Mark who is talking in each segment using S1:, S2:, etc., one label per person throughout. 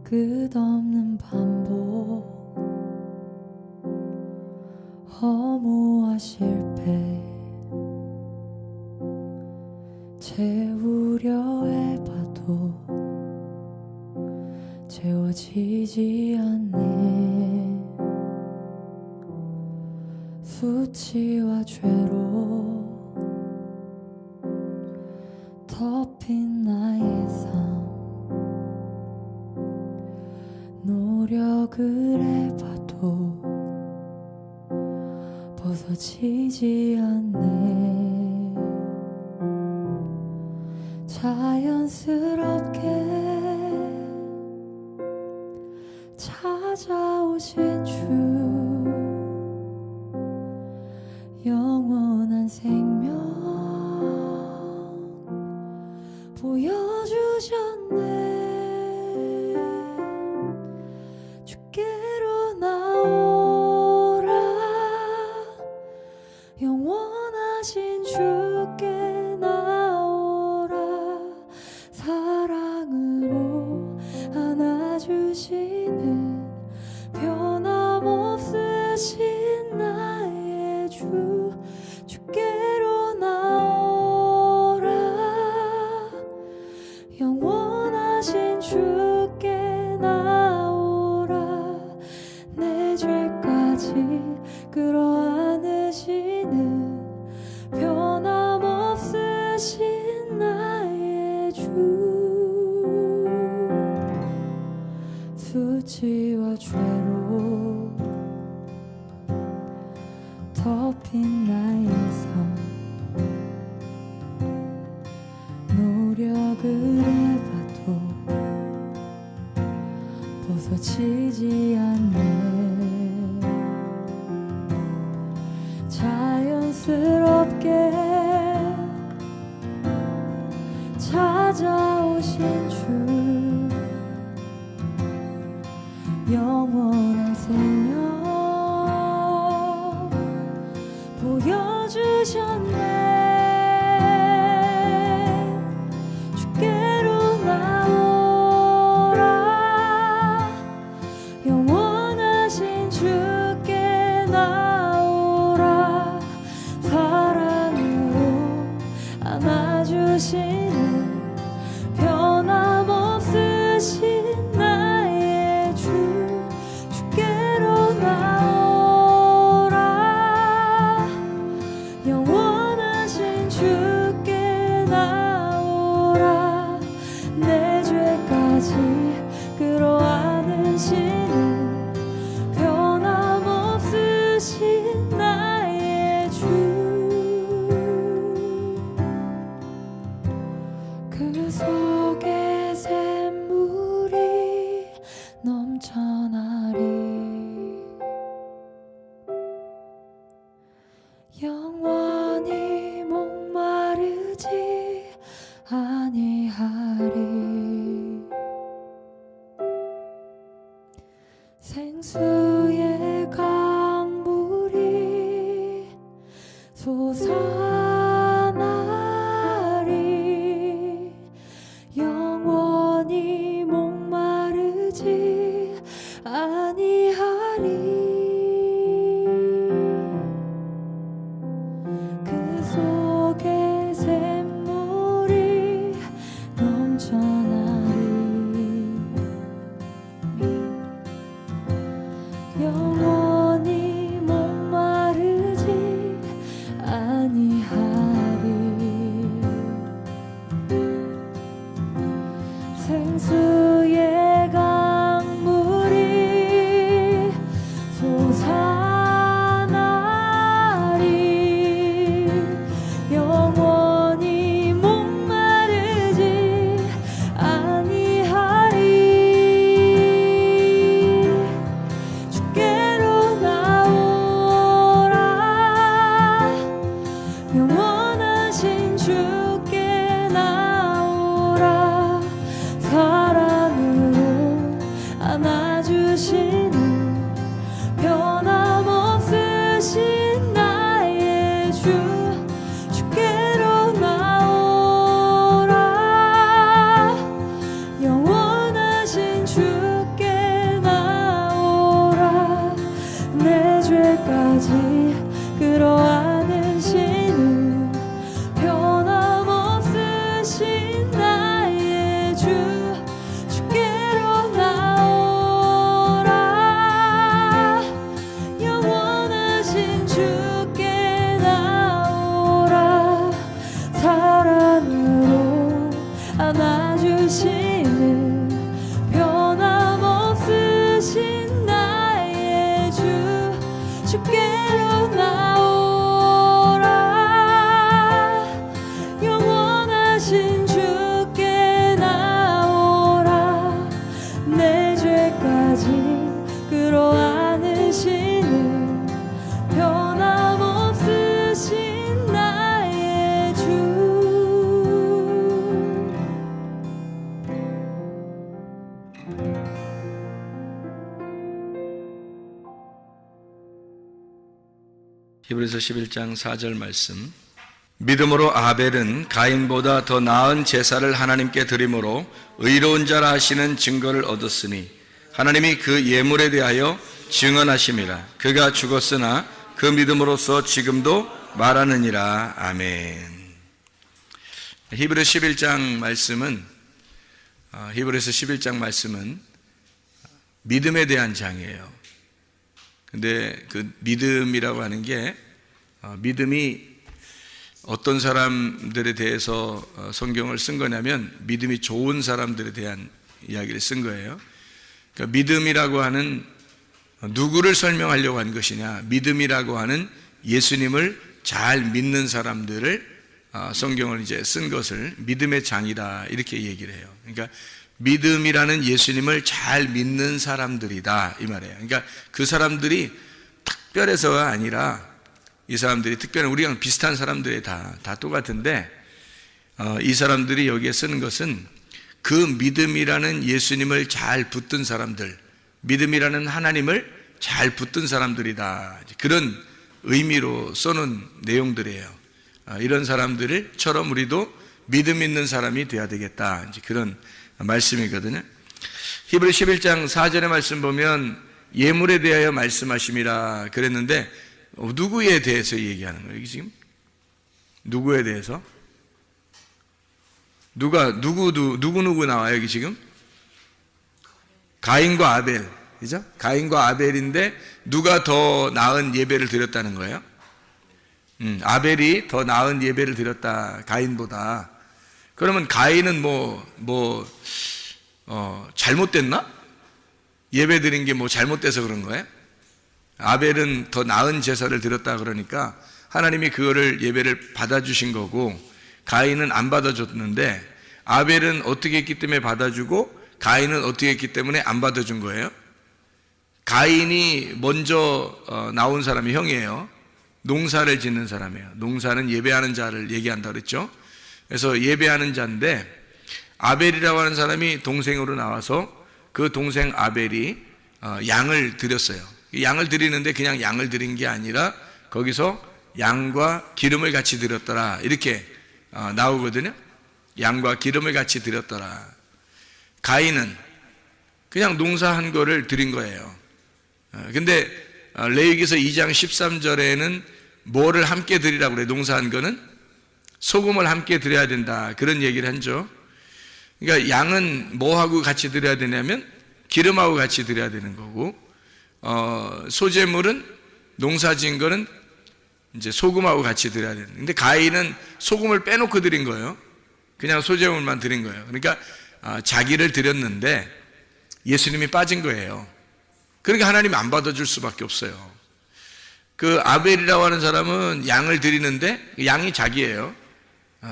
S1: 끝없는 반복, 허무와 실패 채우려 해봐도 채워지지 않네. 수치와 죄로 덮인 나의 삶, 노력을 해봐도 벗어지지 않네. 자연스럽게 찾아오신 주, 영원한 생명 보여주셨네. 주께로 나오라, 영원하신 주께 나오라. 사랑으로 안아주시는 변함없으신 나의 주, 주께로 나오라, 영원하신 주께 나오라. 내 죄까지 끌어안으시는 변함없으신 나의 주, 수치와 죄로 덮인 나의 삶, 노력을 해봐도 벗어지지 않네. 자연스럽게 찾아오신 주, 영원한 생명 보여주셨네. 주께로 나오라, 영원하신 주께 나오라. 사랑으로 안아주시는 변함없으신 나의 주, 주께로 나오라, 영원하신 주께 나오라. 내 죄까지 끌어안으시는 변함없으신 나의 주, 그 속에 샘물이 넘쳐나리. 영원히 목마르지 아니하리. 생수의 강물이 솟아나리. 영원히 목마르지 아니하리. 그 속에 샘물이 넘쳐나리. 영원히 목마르지 아니하리. 생수의 강물이 솟아나리. 영원히 목마르지 아니하리. 주께로 나오라, 영원하신 주께 나오라. 사랑으로 안아주시는 변함없으신 나의 주, 주께로 나오라, 영원하신 주 되시는 변함없으신 나의 주 주께로 나오라 영원하신 주께 나오라 내 죄까지 끌어안으시는 변함없으신 나의 주
S2: 히브리서 11장 4절 말씀. 믿음으로 아벨은 가인보다 더 나은 제사를 하나님께 드림으로 의로운 자라 하시는 증거를 얻었으니 하나님이 그 예물에 대하여 증언하심이라. 그가 죽었으나 그 믿음으로써 지금도 말하느니라. 아멘. 히브리서 11장 말씀은 믿음에 대한 장이에요. 근데 그 믿음이라고 하는 게 믿음이 어떤 사람들에 대해서 성경을 쓴 거냐면 믿음이 좋은 사람들에 대한 이야기를 쓴 거예요. 그러니까 믿음이라고 하는 누구를 설명하려고 한 것이냐, 믿음이라고 하는 예수님을 잘 믿는 사람들을 성경을 이제 쓴 것을 믿음의 장이다 이렇게 얘기를 해요. 그러니까 믿음이라는 예수님을 잘 믿는 사람들이다 이 말이에요. 그러니까 그 사람들이 특별해서가 아니라 이 사람들이 특별한 우리랑 비슷한 사람들이 다 똑같은데 이 사람들이 여기에 쓰는 것은 그 믿음이라는 예수님을 잘 붙든 사람들, 믿음이라는 하나님을 잘 붙든 사람들이다 그런 의미로 써놓은 내용들이에요. 이런 사람들처럼 우리도 믿음 있는 사람이 돼야 되겠다 이제 그런 말씀이거든요. 히브리 11장 4절의 말씀 보면 예물에 대하여 말씀하심이라 그랬는데 누구에 대해서 얘기하는 거예요? 지금 누구에 대해서? 누구 나와요 여기 지금? 가인과 아벨, 그죠? 가인과 아벨인데 누가 더 나은 예배를 드렸다는 거예요? 아벨이 더 나은 예배를 드렸다 가인보다. 그러면 가인은 잘못됐나? 예배 드린 게 잘못돼서 그런 거예요? 아벨은 더 나은 제사를 드렸다 그러니까 하나님이 그거를 예배를 받아주신 거고 가인은 안 받아줬는데 아벨은 어떻게 했기 때문에 받아주고 가인은 어떻게 했기 때문에 안 받아준 거예요? 가인이 먼저 나온 사람이 형이에요. 농사를 짓는 사람이에요. 농사는 예배하는 자를 얘기한다 그랬죠? 그래서 예배하는 자인데 아벨이라고 하는 사람이 동생으로 나와서 그 동생 아벨이 양을 드렸어요. 양을 드리는데 그냥 양을 드린 게 아니라 거기서 양과 기름을 같이 드렸더라 이렇게 나오거든요. 양과 기름을 같이 드렸더라. 가인은 그냥 농사한 거를 드린 거예요. 근데 레위기서 2장 13절에는 뭐를 함께 드리라고 그래요? 농사한 거는 소금을 함께 드려야 된다 그런 얘기를 하죠. 그러니까 양은 뭐하고 같이 드려야 되냐면 기름하고 같이 드려야 되는 거고 소재물은 농사 지은 거는 이제 소금하고 같이 드려야 되는. 근데 가인은 소금을 빼놓고 드린 거예요. 그냥 소재물만 드린 거예요. 그러니까 자기를 드렸는데 예수님이 빠진 거예요. 그러니까 하나님이 안 받아줄 수밖에 없어요. 그 아벨이라고 하는 사람은 양을 드리는데 양이 자기예요.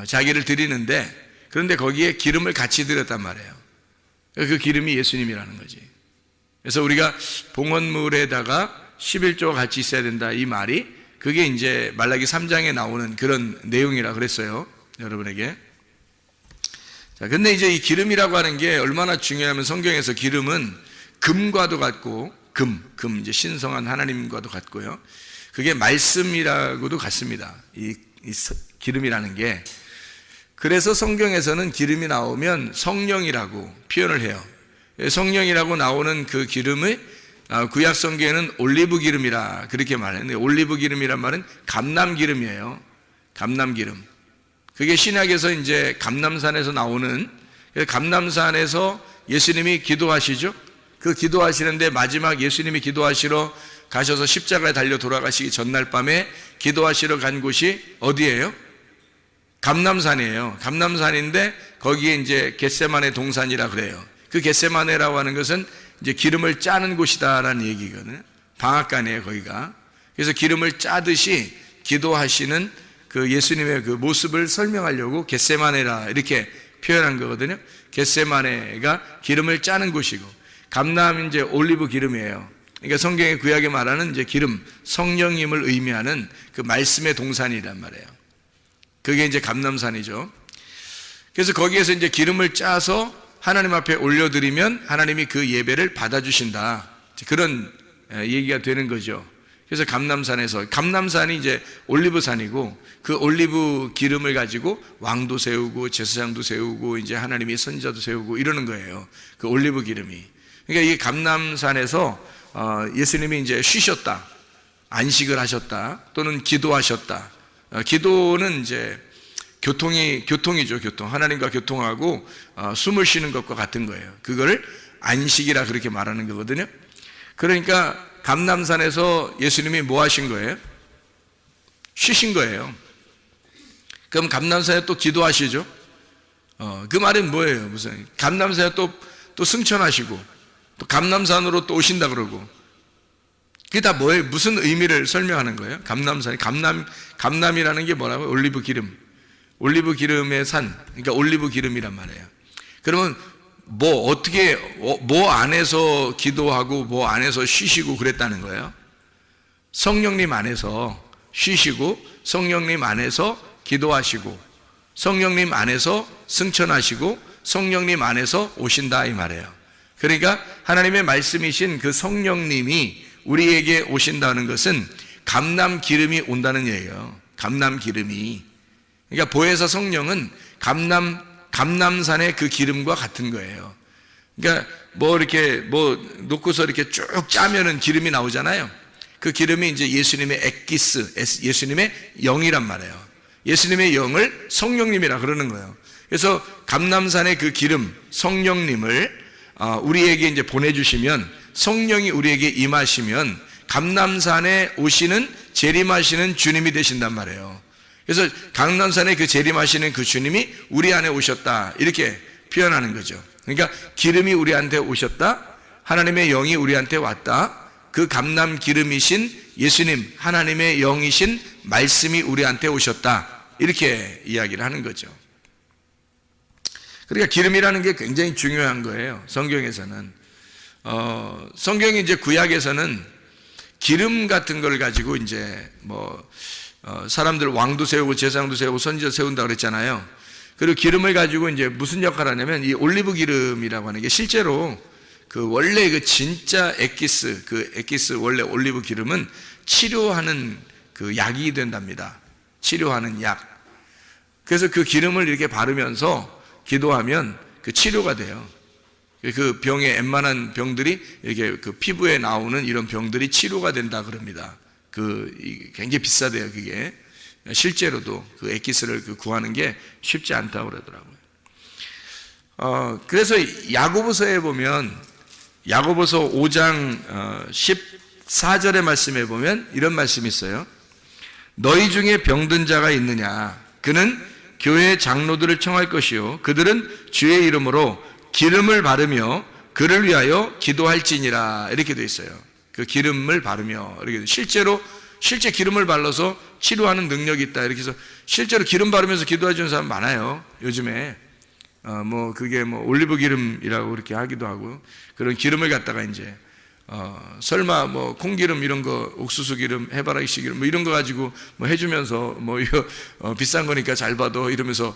S2: 자기를 드리는데 그런데 거기에 기름을 같이 드렸단 말이에요. 그 기름이 예수님이라는 거지. 그래서 우리가 봉헌물에다가 11조가 같이 있어야 된다 이 말이 그게 이제 말라기 3장에 나오는 그런 내용이라 그랬어요. 여러분에게. 자, 근데 이제 이 기름이라고 하는 게 얼마나 중요하면 성경에서 기름은 금과도 같고 금 이제 신성한 하나님과도 같고요. 그게 말씀이라고도 같습니다. 이 기름이라는 게. 그래서 성경에서는 기름이 나오면 성령이라고 표현을 해요. 성령이라고 나오는 그 기름을 구약 성경에는 올리브 기름이라 그렇게 말했는데 올리브 기름이란 말은 감람 기름이에요. 감람 기름. 그게 신약에서 이제 감람산에서 나오는 감람산에서 예수님이 기도하시죠. 그 기도하시는데 마지막 예수님이 기도하시러 가셔서 십자가에 달려 돌아가시기 전날 밤에 기도하시러 간 곳이 어디예요? 감람산이에요. 감람산인데 거기에 이제 겟세마네 동산이라 그래요. 그 겟세마네라고 하는 것은 이제 기름을 짜는 곳이다라는 얘기거든요. 방앗간이에요, 거기가. 그래서 기름을 짜듯이 기도하시는 그 예수님의 그 모습을 설명하려고 겟세마네라 이렇게 표현한 거거든요. 겟세마네가 기름을 짜는 곳이고, 감람 이제 올리브 기름이에요. 그러니까 성경의 구약에 말하는 이제 기름, 성령님을 의미하는 그 말씀의 동산이란 말이에요. 그게 이제 감람산이죠. 그래서 거기에서 이제 기름을 짜서 하나님 앞에 올려드리면 하나님이 그 예배를 받아주신다. 그런 얘기가 되는 거죠. 그래서 감람산이 이제 올리브산이고, 그 올리브 기름을 가지고 왕도 세우고 제사장도 세우고 이제 하나님이 선지자도 세우고 이러는 거예요. 그 올리브 기름이. 그러니까 이 감람산에서 예수님이 이제 쉬셨다, 안식을 하셨다, 또는 기도하셨다. 기도는 이제 교통이죠, 교통. 하나님과 교통하고 숨을 쉬는 것과 같은 거예요. 그거를 안식이라 그렇게 말하는 거거든요. 그러니까 감람산에서 예수님이 뭐 하신 거예요? 쉬신 거예요. 그럼 감람산에 또 기도하시죠? 그 말은 뭐예요? 무슨 감람산에 또 승천하시고 또 감람산으로 또 오신다 그러고, 그게 다 뭐예요? 무슨 의미를 설명하는 거예요? 감람산이 감람이라는 게 뭐라고요? 올리브 기름의 산, 그러니까 올리브 기름이란 말이에요. 그러면 뭐 안에서 기도하고 뭐 안에서 쉬시고 그랬다는 거예요? 성령님 안에서 쉬시고, 성령님 안에서 기도하시고, 성령님 안에서 승천하시고, 성령님 안에서 오신다 이 말이에요. 그러니까 하나님의 말씀이신 그 성령님이 우리에게 오신다는 것은 감람 기름이 온다는 얘기예요. 감람 기름이. 그러니까 보혜사 성령은 감람산의 그 기름과 같은 거예요. 그러니까 이렇게 놓고서 이렇게 쭉 짜면은 기름이 나오잖아요. 그 기름이 이제 예수님의 엑기스, 예수님의 영이란 말이에요. 예수님의 영을 성령님이라 그러는 거예요. 그래서 감람산의 그 기름, 성령님을 우리에게 이제 보내주시면, 성령이 우리에게 임하시면 감람산에 오시는 재림하시는 주님이 되신단 말이에요. 그래서 감람산에 그 재림하시는 그 주님이 우리 안에 오셨다 이렇게 표현하는 거죠. 그러니까 기름이 우리한테 오셨다, 하나님의 영이 우리한테 왔다, 그 감람 기름이신 예수님, 하나님의 영이신 말씀이 우리한테 오셨다 이렇게 이야기를 하는 거죠. 그러니까 기름이라는 게 굉장히 중요한 거예요. 성경에서는 성경이 이제 구약에서는 기름 같은 걸 가지고 이제 사람들 왕도 세우고 제사장도 세우고 선지자 세운다 그랬잖아요. 그리고 기름을 가지고 이제 무슨 역할을 하냐면, 이 올리브 기름이라고 하는 게 실제로 그 원래 그 진짜 엑기스 원래 올리브 기름은 치료하는 그 약이 된답니다. 치료하는 약. 그래서 그 기름을 이렇게 바르면서 기도하면 그 치료가 돼요. 그 병에 웬만한 병들이 이렇게 그 피부에 나오는 이런 병들이 치료가 된다 그럽니다. 굉장히 비싸대요, 그게. 실제로도 그 엑기스를 구하는 게 쉽지 않다고 그러더라고요. 그래서 야고보서에 보면, 야고보서 5장 14절의 말씀에 보면 이런 말씀이 있어요. 너희 중에 병든 자가 있느냐? 그는 교회 장로들을 청할 것이요, 그들은 주의 이름으로 기름을 바르며 그를 위하여 기도할지니라 이렇게 되어 있어요. 그 기름을 바르며, 이렇게 실제 기름을 발라서 치료하는 능력이 있다 이렇게 해서 실제로 기름 바르면서 기도해 주는 사람 많아요, 요즘에. 그게 올리브 기름이라고 그렇게 하기도 하고, 그런 기름을 갖다가 이제 설마 콩기름 이런 거, 옥수수 기름, 해바라기 기름 이런 거 가지고 해주면서 이거 비싼 거니까 잘 받아 이러면서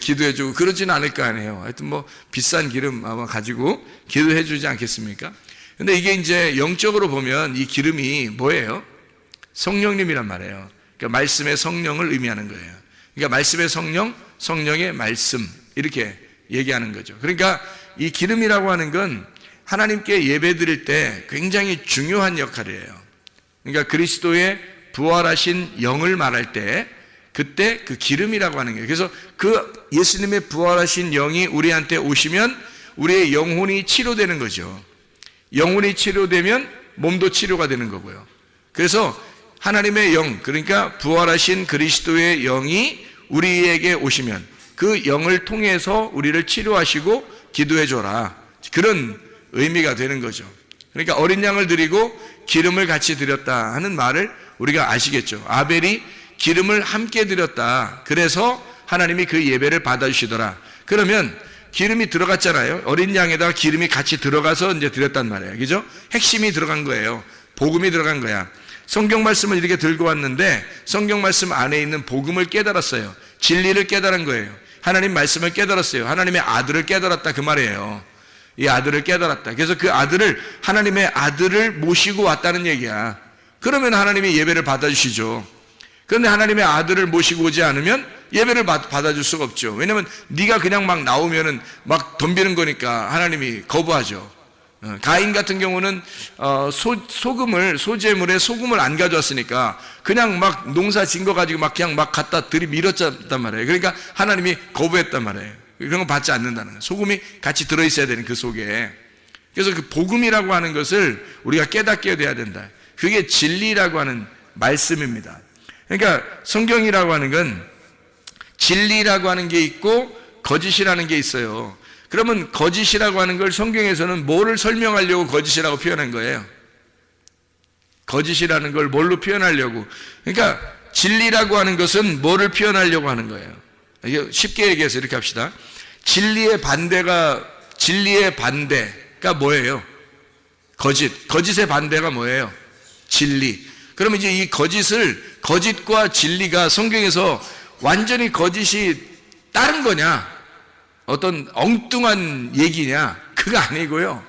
S2: 기도해주고 그러진 않을 거 아니에요. 하여튼 비싼 기름 아마 가지고 기도해주지 않겠습니까? 근데 이게 이제 영적으로 보면 이 기름이 뭐예요? 성령님이란 말이에요. 그러니까 말씀의 성령을 의미하는 거예요. 그러니까 말씀의 성령, 성령의 말씀 이렇게 얘기하는 거죠. 그러니까 이 기름이라고 하는 건 하나님께 예배 드릴 때 굉장히 중요한 역할이에요. 그러니까 그리스도의 부활하신 영을 말할 때 그때 그 기름이라고 하는 거예요. 그래서 그 예수님의 부활하신 영이 우리한테 오시면 우리의 영혼이 치료되는 거죠. 영혼이 치료되면 몸도 치료가 되는 거고요. 그래서 하나님의 영, 그러니까 부활하신 그리스도의 영이 우리에게 오시면, 그 영을 통해서 우리를 치료하시고 기도해 줘라. 그런 의미가 되는 거죠. 그러니까 어린 양을 드리고 기름을 같이 드렸다 하는 말을 우리가 아시겠죠. 아벨이 기름을 함께 드렸다. 그래서 하나님이 그 예배를 받아주시더라. 그러면 기름이 들어갔잖아요. 어린 양에다가 기름이 같이 들어가서 이제 드렸단 말이에요. 그죠? 핵심이 들어간 거예요. 복음이 들어간 거야. 성경 말씀을 이렇게 들고 왔는데 성경 말씀 안에 있는 복음을 깨달았어요. 진리를 깨달은 거예요. 하나님 말씀을 깨달았어요. 하나님의 아들을 깨달았다 그 말이에요. 이 아들을 깨달았다. 그래서 그 아들을, 하나님의 아들을 모시고 왔다는 얘기야. 그러면 하나님이 예배를 받아주시죠. 그런데 하나님의 아들을 모시고 오지 않으면 예배를 받아줄 수가 없죠. 왜냐하면 네가 그냥 막 나오면은 막 덤비는 거니까 하나님이 거부하죠. 가인 같은 경우는 소재물에 소금을 안 가져왔으니까 그냥 막 농사 진 거 가지고 막 그냥 막 갖다 들이밀었단 말이에요. 그러니까 하나님이 거부했단 말이에요. 그런 거 받지 않는다는 거예요. 소금이 같이 들어있어야 되는 그 속에. 그래서 그 복음이라고 하는 것을 우리가 깨닫게 돼야 된다. 그게 진리라고 하는 말씀입니다. 그러니까 성경이라고 하는 건 진리라고 하는 게 있고 거짓이라는 게 있어요. 그러면 거짓이라고 하는 걸 성경에서는 뭐를 설명하려고 거짓이라고 표현한 거예요? 거짓이라는 걸 뭘로 표현하려고? 그러니까 진리라고 하는 것은 뭐를 표현하려고 하는 거예요? 이게 쉽게 얘기해서 이렇게 합시다. 진리의 반대가 뭐예요? 거짓의 반대가 뭐예요? 진리. 그러면 이제 이 거짓과 진리가 성경에서 완전히 거짓이 다른 거냐? 어떤 엉뚱한 얘기냐? 그거 아니고요.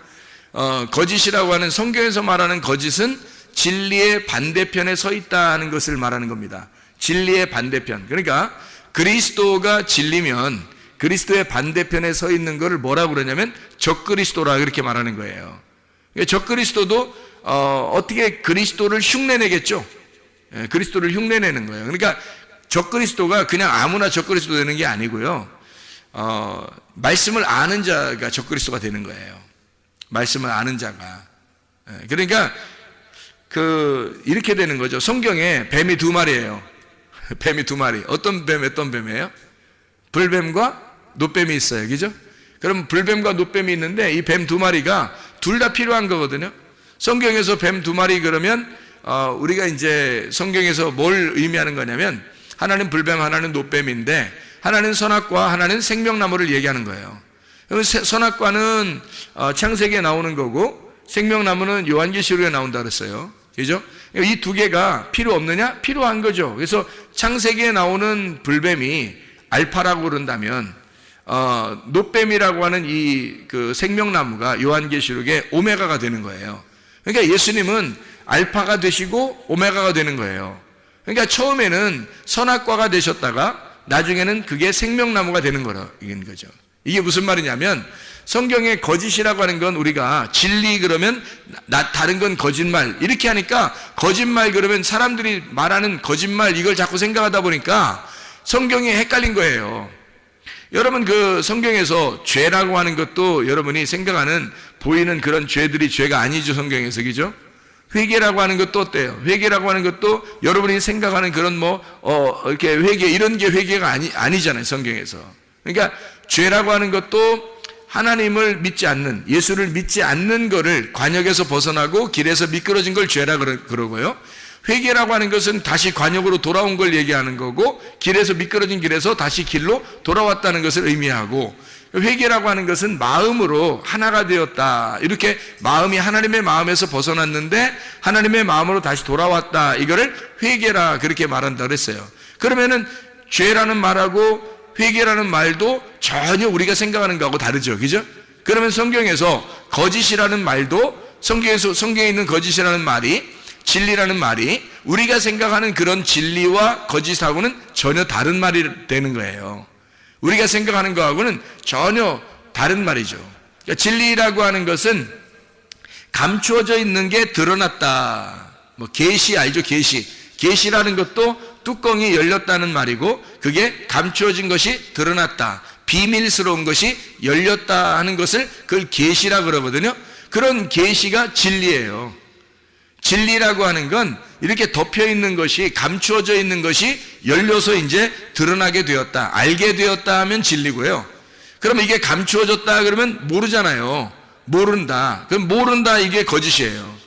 S2: 거짓이라고 하는, 성경에서 말하는 거짓은 진리의 반대편에 서 있다는 것을 말하는 겁니다. 진리의 반대편. 그러니까 그리스도가 진리면 그리스도의 반대편에 서 있는 것을 뭐라고 그러냐면 적그리스도라 그렇게 말하는 거예요. 적그리스도도 어떻게 그리스도를 흉내내겠죠? 그리스도를 흉내내는 거예요. 그러니까 적그리스도가 그냥 아무나 적그리스도 되는 게 아니고요. 말씀을 아는 자가 적그리스도가 되는 거예요. 말씀을 아는 자가. 그러니까 이렇게 되는 거죠. 성경에 뱀이 두 마리예요. 뱀이 두 마리. 어떤 뱀이에요? 불뱀과 노뱀이 있어요. 그죠? 그럼 불뱀과 노뱀이 있는데 이 뱀 두 마리가 둘 다 필요한 거거든요. 성경에서 뱀 두 마리 그러면 우리가 이제 성경에서 뭘 의미하는 거냐면 하나는 불뱀, 하나는 노뱀인데 하나는 선악과, 하나는 생명나무를 얘기하는 거예요. 선악과는 창세기에 나오는 거고 생명나무는 요한계시록에 나온다 그랬어요. 그죠? 이 두 개가 필요 없느냐? 필요한 거죠. 그래서 창세기에 나오는 불뱀이 알파라고 그런다면 노뱀이라고 하는 그 생명나무가 요한계시록의 오메가가 되는 거예요. 그러니까 예수님은 알파가 되시고 오메가가 되는 거예요. 그러니까 처음에는 선악과가 되셨다가 나중에는 그게 생명나무가 되는 거라는 거죠. 이게 무슨 말이냐면 성경의 거짓이라고 하는 건 우리가 진리 그러면 다른 건 거짓말 이렇게 하니까 거짓말 그러면 사람들이 말하는 거짓말 이걸 자꾸 생각하다 보니까 성경이 헷갈린 거예요. 여러분 그 성경에서 죄라고 하는 것도 여러분이 생각하는 보이는 그런 죄들이 죄가 아니죠. 성경에서. 그죠? 회개라고 하는 것도 어때요? 회개라고 하는 것도 여러분이 생각하는 그런 이렇게 회개, 이런 게 회개가 아니잖아요, 성경에서. 그러니까 죄라고 하는 것도 하나님을 믿지 않는, 예수를 믿지 않는 거를 관역에서 벗어나고 길에서 미끄러진 걸 죄라 그러고요. 회개라고 하는 것은 다시 관역으로 돌아온 걸 얘기하는 거고, 길에서 미끄러진 길에서 다시 길로 돌아왔다는 것을 의미하고, 회개라고 하는 것은 마음으로 하나가 되었다. 이렇게 마음이 하나님의 마음에서 벗어났는데 하나님의 마음으로 다시 돌아왔다. 이거를 회개라 그렇게 말한다 그랬어요. 그러면은 죄라는 말하고 회개라는 말도 전혀 우리가 생각하는 거하고 다르죠. 그죠? 그러면 성경에서 거짓이라는 말도 성경에 있는 거짓이라는 말이 진리라는 말이 우리가 생각하는 그런 진리와 거짓하고는 전혀 다른 말이 되는 거예요. 우리가 생각하는 거하고는 전혀 다른 말이죠. 그러니까 진리라고 하는 것은 감추어져 있는 게 드러났다. 계시 알죠? 계시라는 것도 뚜껑이 열렸다는 말이고 그게 감추어진 것이 드러났다. 비밀스러운 것이 열렸다 하는 것을 그걸 계시라 그러거든요. 그런 계시가 진리예요. 진리라고 하는 건 이렇게 덮여 있는 것이, 감추어져 있는 것이 열려서 이제 드러나게 되었다, 알게 되었다 하면 진리고요. 그럼 이게 감추어졌다 그러면 모르잖아요. 모른다. 그럼 모른다, 이게 거짓이에요.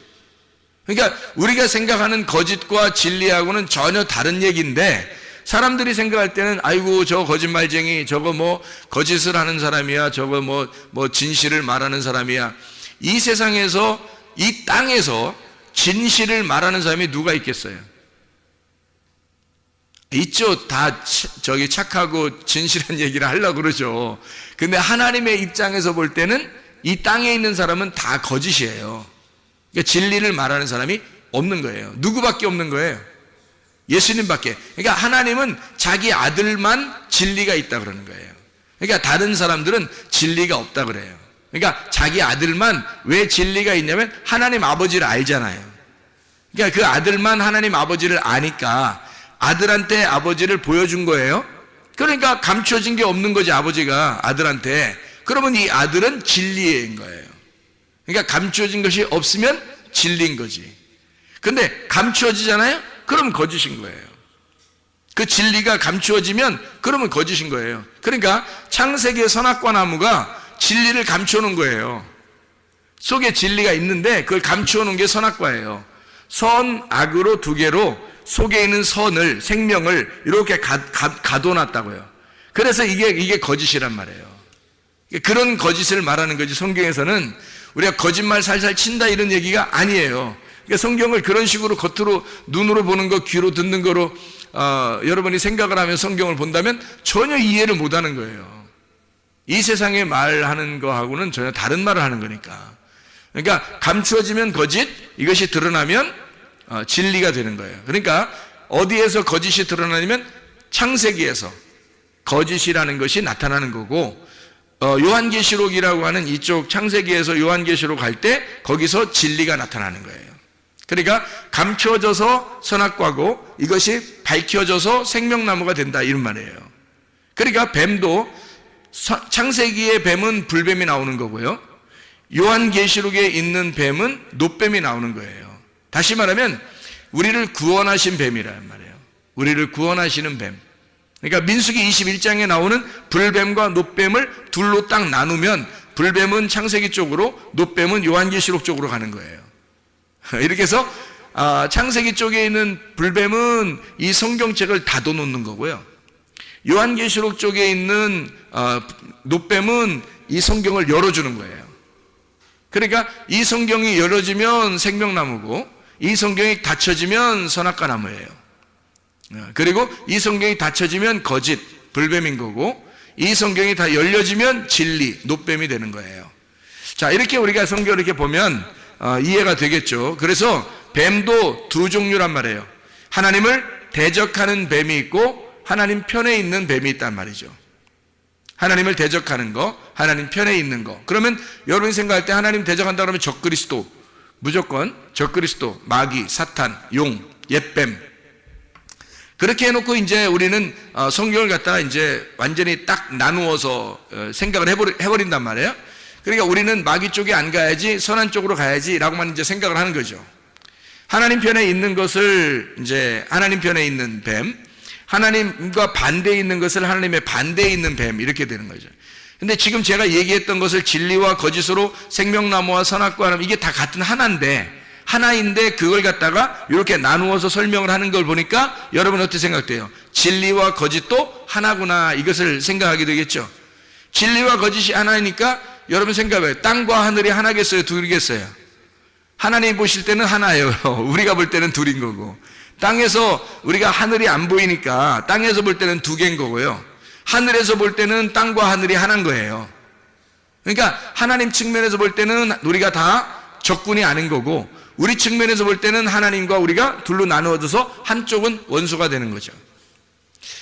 S2: 그러니까 우리가 생각하는 거짓과 진리하고는 전혀 다른 얘기인데, 사람들이 생각할 때는 아이고 저 거짓말쟁이, 저거 뭐 거짓을 하는 사람이야, 저거 뭐 진실을 말하는 사람이야. 이 세상에서, 이 땅에서 진실을 말하는 사람이 누가 있겠어요? 있죠. 다 저기 착하고 진실한 얘기를 하려고 그러죠. 근데 하나님의 입장에서 볼 때는 이 땅에 있는 사람은 다 거짓이에요. 그러니까 진리를 말하는 사람이 없는 거예요. 누구밖에 없는 거예요? 예수님밖에. 그러니까 하나님은 자기 아들만 진리가 있다 그러는 거예요. 그러니까 다른 사람들은 진리가 없다 그래요. 그러니까 자기 아들만, 왜 진리가 있냐면 하나님 아버지를 알잖아요. 그러니까 그 아들만 하나님 아버지를 아니까 아들한테 아버지를 보여준 거예요. 그러니까 감춰진 게 없는 거지, 아버지가 아들한테. 그러면 이 아들은 진리인 거예요. 그러니까 감춰진 것이 없으면 진리인 거지. 근데 감추어지잖아요? 그러면 거짓인 거예요. 그 진리가 감추어지면 그러면 거짓인 거예요. 그러니까 창세기의 선악과 나무가 진리를 감추어 놓은 거예요. 속에 진리가 있는데 그걸 감추어 놓은 게 선악과예요. 선, 악으로 두 개로 속에 있는 선을, 생명을 이렇게 가둬놨다고요. 그래서 이게 거짓이란 말이에요. 그런 거짓을 말하는 거지. 성경에서는 우리가 거짓말 살살 친다 이런 얘기가 아니에요. 그러니까 성경을 그런 식으로 겉으로 눈으로 보는 거, 귀로 듣는 거로 여러분이 생각을 하면 성경을 본다면 전혀 이해를 못하는 거예요. 이 세상에 말하는 거하고는 전혀 다른 말을 하는 거니까. 그러니까 감추어지면 거짓, 이것이 드러나면 진리가 되는 거예요. 그러니까 어디에서 거짓이 드러나냐면 창세기에서 거짓이라는 것이 나타나는 거고, 요한계시록이라고 하는 이쪽 창세기에서 요한계시록 갈 때 거기서 진리가 나타나는 거예요. 그러니까 감춰져서 선악과고 이것이 밝혀져서 생명나무가 된다, 이런 말이에요. 그러니까 뱀도, 창세기의 뱀은 불뱀이 나오는 거고요, 요한계시록에 있는 뱀은 놋뱀이 나오는 거예요. 다시 말하면 우리를 구원하신 뱀이란 말이에요. 우리를 구원하시는 뱀. 그러니까 민수기 21장에 나오는 불뱀과 놋뱀을 둘로 딱 나누면 불뱀은 창세기 쪽으로, 놋뱀은 요한계시록 쪽으로 가는 거예요. 이렇게 해서 창세기 쪽에 있는 불뱀은 이 성경책을 닫아놓는 거고요, 요한계시록 쪽에 있는 놋뱀은 이 성경을 열어주는 거예요. 그러니까 이 성경이 열어지면 생명나무고, 이 성경이 닫혀지면 선악과 나무예요. 그리고 이 성경이 닫혀지면 거짓, 불뱀인 거고, 이 성경이 다 열려지면 진리, 놋뱀이 되는 거예요. 자, 이렇게 우리가 성경을 이렇게 보면 이해가 되겠죠. 그래서 뱀도 두 종류란 말이에요. 하나님을 대적하는 뱀이 있고 하나님 편에 있는 뱀이 있단 말이죠. 하나님을 대적하는 거, 하나님 편에 있는 거. 그러면 여러분이 생각할 때 하나님 대적한다 그러면 적그리스도, 무조건 적그리스도, 마귀, 사탄, 용, 옛뱀. 그렇게 해놓고 이제 우리는 성경을 갖다가 이제 완전히 딱 나누어서 생각을 해버린단 말이에요. 그러니까 우리는 마귀 쪽에 안 가야지, 선한 쪽으로 가야지라고만 이제 생각을 하는 거죠. 하나님 편에 있는 것을 이제 하나님 편에 있는 뱀, 하나님과 반대에 있는 것을 하나님의 반대에 있는 뱀, 이렇게 되는 거죠. 근데 지금 제가 얘기했던 것을 진리와 거짓으로, 생명나무와 선악과 나무, 이게 다 같은 하나인데 그걸 갖다가 이렇게 나누어서 설명을 하는 걸 보니까 여러분 어떻게 생각돼요? 진리와 거짓도 하나구나, 이것을 생각하게 되겠죠. 진리와 거짓이 하나니까 여러분 생각해봐요. 땅과 하늘이 하나겠어요, 둘이겠어요? 하나님 보실 때는 하나예요. 우리가 볼 때는 둘인 거고, 땅에서 우리가 하늘이 안 보이니까 땅에서 볼 때는 두 개인 거고요, 하늘에서 볼 때는 땅과 하늘이 하나인 거예요. 그러니까 하나님 측면에서 볼 때는 우리가 다 적군이 아닌 거고, 우리 측면에서 볼 때는 하나님과 우리가 둘로 나누어져서 한쪽은 원수가 되는 거죠.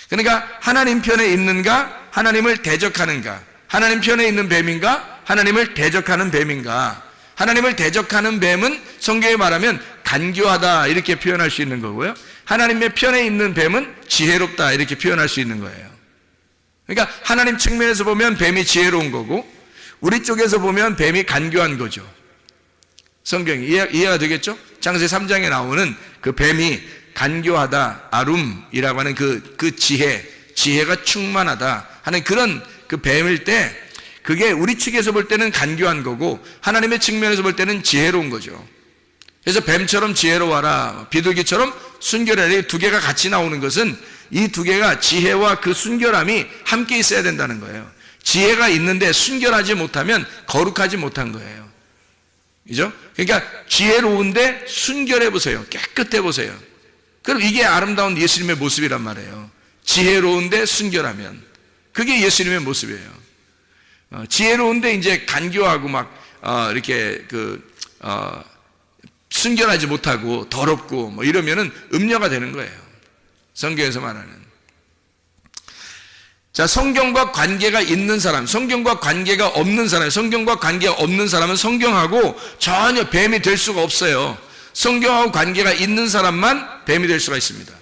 S2: 그러니까 하나님 편에 있는가, 하나님을 대적하는가, 하나님 편에 있는 뱀인가, 하나님을 대적하는 뱀인가. 하나님을 대적하는 뱀은 성경에 말하면 간교하다, 이렇게 표현할 수 있는 거고요, 하나님의 편에 있는 뱀은 지혜롭다, 이렇게 표현할 수 있는 거예요. 그러니까 하나님 측면에서 보면 뱀이 지혜로운 거고, 우리 쪽에서 보면 뱀이 간교한 거죠. 성경이 이해가 되겠죠? 창세 3장에 나오는 그 뱀이 간교하다, 아룸이라고 하는 그 지혜가 충만하다 하는 그런 그 뱀일 때, 그게 우리 측에서 볼 때는 간교한 거고 하나님의 측면에서 볼 때는 지혜로운 거죠. 그래서 뱀처럼 지혜로워라, 비둘기처럼 순결하라, 이 두 개가 같이 나오는 것은 이 두 개가 지혜와 그 순결함이 함께 있어야 된다는 거예요. 지혜가 있는데 순결하지 못하면 거룩하지 못한 거예요. 그죠? 그러니까 지혜로운데 순결해 보세요. 깨끗해 보세요. 그럼 이게 아름다운 예수님의 모습이란 말이에요. 지혜로운데 순결하면 그게 예수님의 모습이에요. 지혜로운데 이제 간교하고 막 이렇게 순결하지 못하고 더럽고 뭐 이러면은 음녀가 되는 거예요. 성경에서 말하는. 자, 성경과 관계가 있는 사람, 성경과 관계가 없는 사람, 성경과 관계가 없는 사람은 성경하고 전혀 뱀이 될 수가 없어요. 성경하고 관계가 있는 사람만 뱀이 될 수가 있습니다.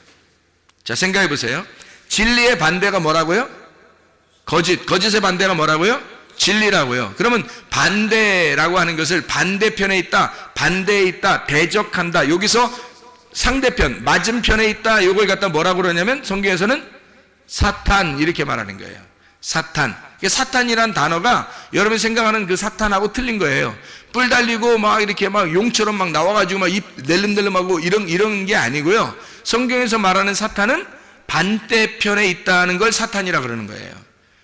S2: 자, 생각해 보세요. 진리의 반대가 뭐라고요? 거짓의 반대가 뭐라고요? 진리라고요. 그러면 반대라고 하는 것을 반대편에 있다, 반대에 있다, 대적한다, 여기서 상대편, 맞은편에 있다, 이걸 갖다 뭐라고 그러냐면 성경에서는 사탄, 이렇게 말하는 거예요. 사탄. 사탄이란 단어가 여러분이 생각하는 그 사탄하고 틀린 거예요. 뿔 달리고 막 이렇게 막 용처럼 막 나와가지고 막 입 낼름낼름하고 이런 게 아니고요. 성경에서 말하는 사탄은 반대편에 있다는 걸 사탄이라 그러는 거예요.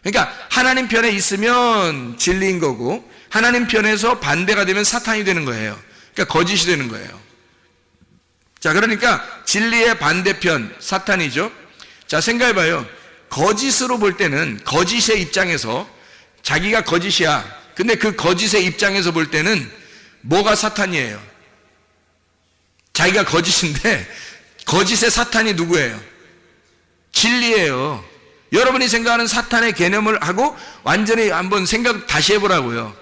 S2: 그러니까 하나님 편에 있으면 진리인 거고 하나님 편에서 반대가 되면 사탄이 되는 거예요. 그러니까 거짓이 되는 거예요. 자, 그러니까 진리의 반대편 사탄이죠. 자, 생각해봐요. 거짓으로 볼 때는 거짓의 입장에서 자기가 거짓이야. 근데 그 거짓의 입장에서 볼 때는 뭐가 사탄이에요? 자기가 거짓인데 거짓의 사탄이 누구예요? 진리예요. 여러분이 생각하는 사탄의 개념을 하고 완전히 한번 생각 다시 해보라고요.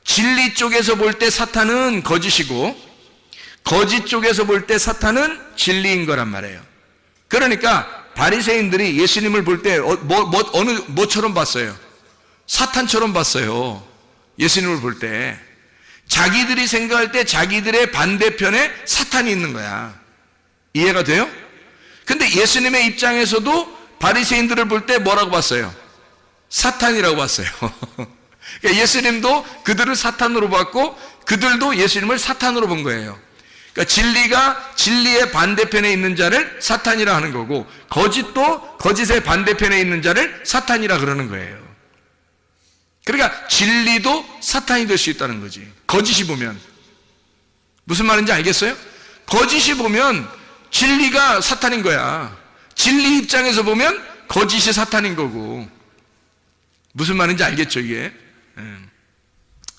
S2: 진리 쪽에서 볼 때 사탄은 거짓이고 거짓 쪽에서 볼 때 사탄은 진리인 거란 말이에요. 그러니까 바리새인들이 예수님을 볼 때 뭐처럼 봤어요? 사탄처럼 봤어요. 예수님을 볼 때 자기들이 생각할 때 자기들의 반대편에 사탄이 있는 거야. 이해가 돼요? 근데 예수님의 입장에서도 바리새인들을 볼 때 뭐라고 봤어요? 사탄이라고 봤어요. 그러니까 예수님도 그들을 사탄으로 봤고 그들도 예수님을 사탄으로 본 거예요. 그러니까 진리가 진리의 반대편에 있는 자를 사탄이라 하는 거고 거짓도 거짓의 반대편에 있는 자를 사탄이라 그러는 거예요. 그러니까 진리도 사탄이 될 수 있다는 거지. 거짓이 보면. 무슨 말인지 알겠어요? 거짓이 보면 진리가 사탄인 거야. 진리 입장에서 보면 거짓이 사탄인 거고. 무슨 말인지 알겠죠, 이게?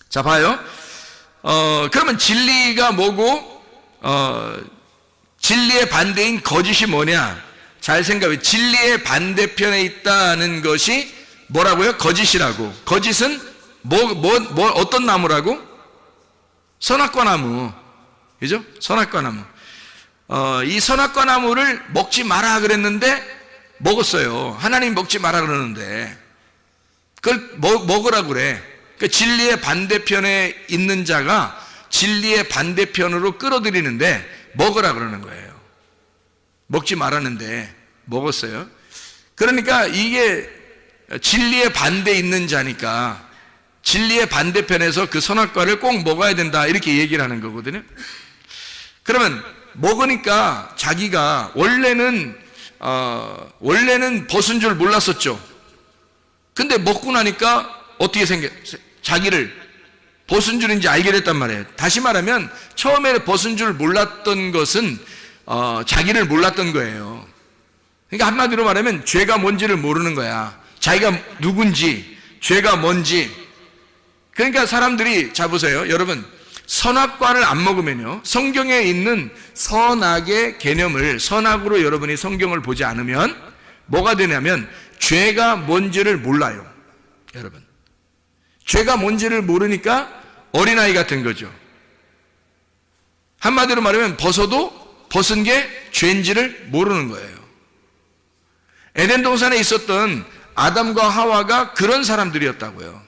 S2: 자, 봐요. 그러면 진리가 뭐고 진리의 반대인 거짓이 뭐냐? 잘 생각해. 진리의 반대편에 있다는 것이 뭐라고요? 거짓이라고. 거짓은 어떤 나무라고? 선악과 나무. 그죠? 선악과 나무. 이 선악과 나무를 먹지 마라 그랬는데 먹었어요. 하나님 먹지 마라 그러는데 그걸 먹으라고 그래. 그러니까 진리의 반대편에 있는 자가 진리의 반대편으로 끌어들이는데 먹으라 그러는 거예요. 먹지 말았는데 먹었어요. 그러니까 이게 진리의 반대에 있는 자니까 진리의 반대편에서 그 선악과를 꼭 먹어야 된다 이렇게 얘기를 하는 거거든요. 그러면 먹으니까 자기가 원래는 벗은 줄 몰랐었죠. 근데 먹고 나니까 어떻게 자기를 벗은 줄인지 알게 됐단 말이에요. 다시 말하면 처음에 벗은 줄 몰랐던 것은 자기를 몰랐던 거예요. 그러니까 한마디로 말하면 죄가 뭔지를 모르는 거야. 자기가 누군지, 죄가 뭔지. 그러니까 사람들이, 자 보세요 여러분, 선악과를 안 먹으면요, 성경에 있는 선악의 개념을, 선악으로 여러분이 성경을 보지 않으면 뭐가 되냐면 죄가 뭔지를 몰라요. 여러분, 죄가 뭔지를 모르니까 어린아이 같은 거죠. 한마디로 말하면 벗어도 벗은 게 죄인지를 모르는 거예요. 에덴 동산에 있었던 아담과 하와가 그런 사람들이었다고요.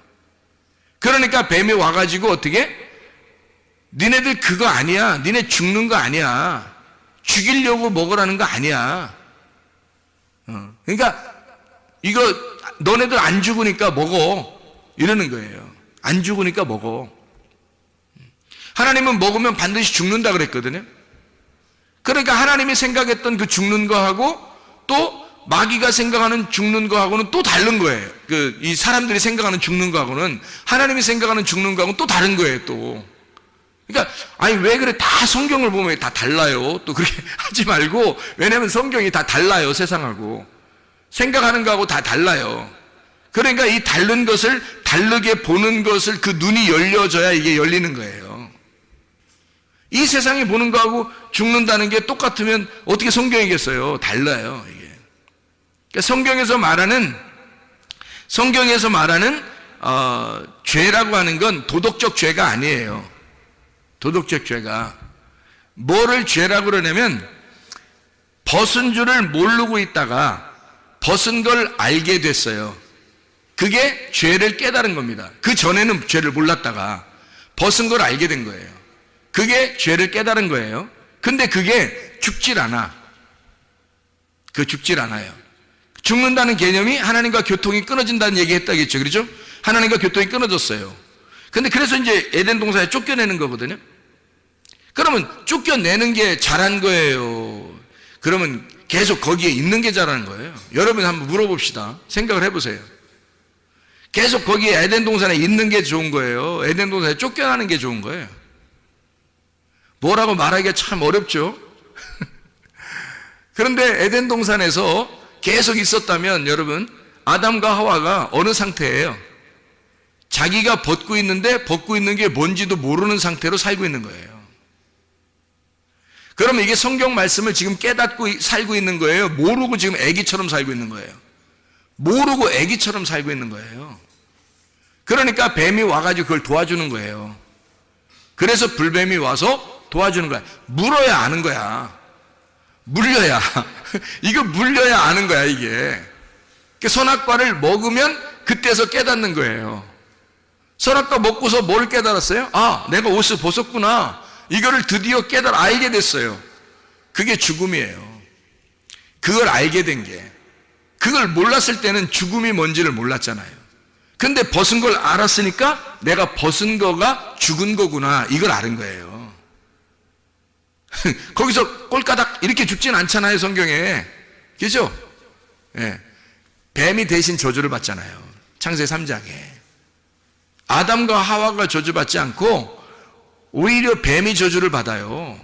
S2: 그러니까 뱀이 와가지고 어떻게? 니네들 그거 아니야. 니네 죽는 거 아니야. 죽이려고 먹으라는 거 아니야. 그러니까 이거 너네들 안 죽으니까 먹어. 이러는 거예요. 안 죽으니까 먹어. 하나님은 먹으면 반드시 죽는다 그랬거든요. 그러니까 하나님이 생각했던 그 죽는 거하고 또 마귀가 생각하는 죽는 거하고는 또 다른 거예요. 이 사람들이 생각하는 죽는 거하고는 하나님이 생각하는 죽는 거하고는 또 다른 거예요, 또. 그러니까 아니 왜 그래? 다 성경을 보면 다 달라요. 또 그렇게 하지 말고, 왜냐하면 성경이 다 달라요. 세상하고 생각하는 거하고 다 달라요. 그러니까 이 다른 것을 다르게 보는 것을 그 눈이 열려져야 이게 열리는 거예요. 이 세상이 보는 거하고 죽는다는 게 똑같으면 어떻게 성경이겠어요? 달라요, 이게. 그러니까 성경에서 말하는 죄라고 하는 건 도덕적 죄가 아니에요. 도덕적 죄가 뭐를 죄라고 그러냐면 벗은 줄을 모르고 있다가 벗은 걸 알게 됐어요. 그게 죄를 깨달은 겁니다. 그 전에는 죄를 몰랐다가 벗은 걸 알게 된 거예요. 그게 죄를 깨달은 거예요. 근데 그게 죽질 않아. 죽질 않아요. 죽는다는 개념이 하나님과 교통이 끊어진다는 얘기 했다겠죠. 그렇죠? 하나님과 교통이 끊어졌어요. 근데 그래서 이제 에덴 동산에 쫓겨내는 거거든요. 그러면 쫓겨내는 게 잘한 거예요? 그러면 계속 거기에 있는 게 잘하는 거예요? 여러분 한번 물어봅시다. 생각을 해보세요. 계속 거기에 에덴 동산에 있는 게 좋은 거예요? 에덴 동산에 쫓겨나는 게 좋은 거예요? 뭐라고 말하기가 참 어렵죠? 그런데 에덴 동산에서 계속 있었다면 여러분, 아담과 하와가 어느 상태예요? 자기가 벗고 있는데 벗고 있는 게 뭔지도 모르는 상태로 살고 있는 거예요. 그러면 이게 성경 말씀을 지금 깨닫고 살고 있는 거예요? 모르고 지금 애기처럼 살고 있는 거예요? 모르고 애기처럼 살고 있는 거예요. 그러니까 뱀이 와가지고 그걸 도와주는 거예요. 그래서 불뱀이 와서 도와주는 거야. 물어야 아는 거야. 물려야. 이거 물려야 아는 거야, 이게. 선악과를 먹으면 그때서 깨닫는 거예요. 선악과 먹고서 뭘 깨달았어요? 아, 내가 옷을 벗었구나. 이거를 드디어 알게 됐어요. 그게 죽음이에요. 그걸 알게 된 게. 그걸 몰랐을 때는 죽음이 뭔지를 몰랐잖아요. 근데 벗은 걸 알았으니까 내가 벗은 거가 죽은 거구나. 이걸 아는 거예요. 거기서 꼴까닥 이렇게 죽진 않잖아요, 성경에. 그죠? 예. 뱀이 대신 저주를 받잖아요. 창세기 3장에. 아담과 하와가 저주받지 않고 오히려 뱀이 저주를 받아요.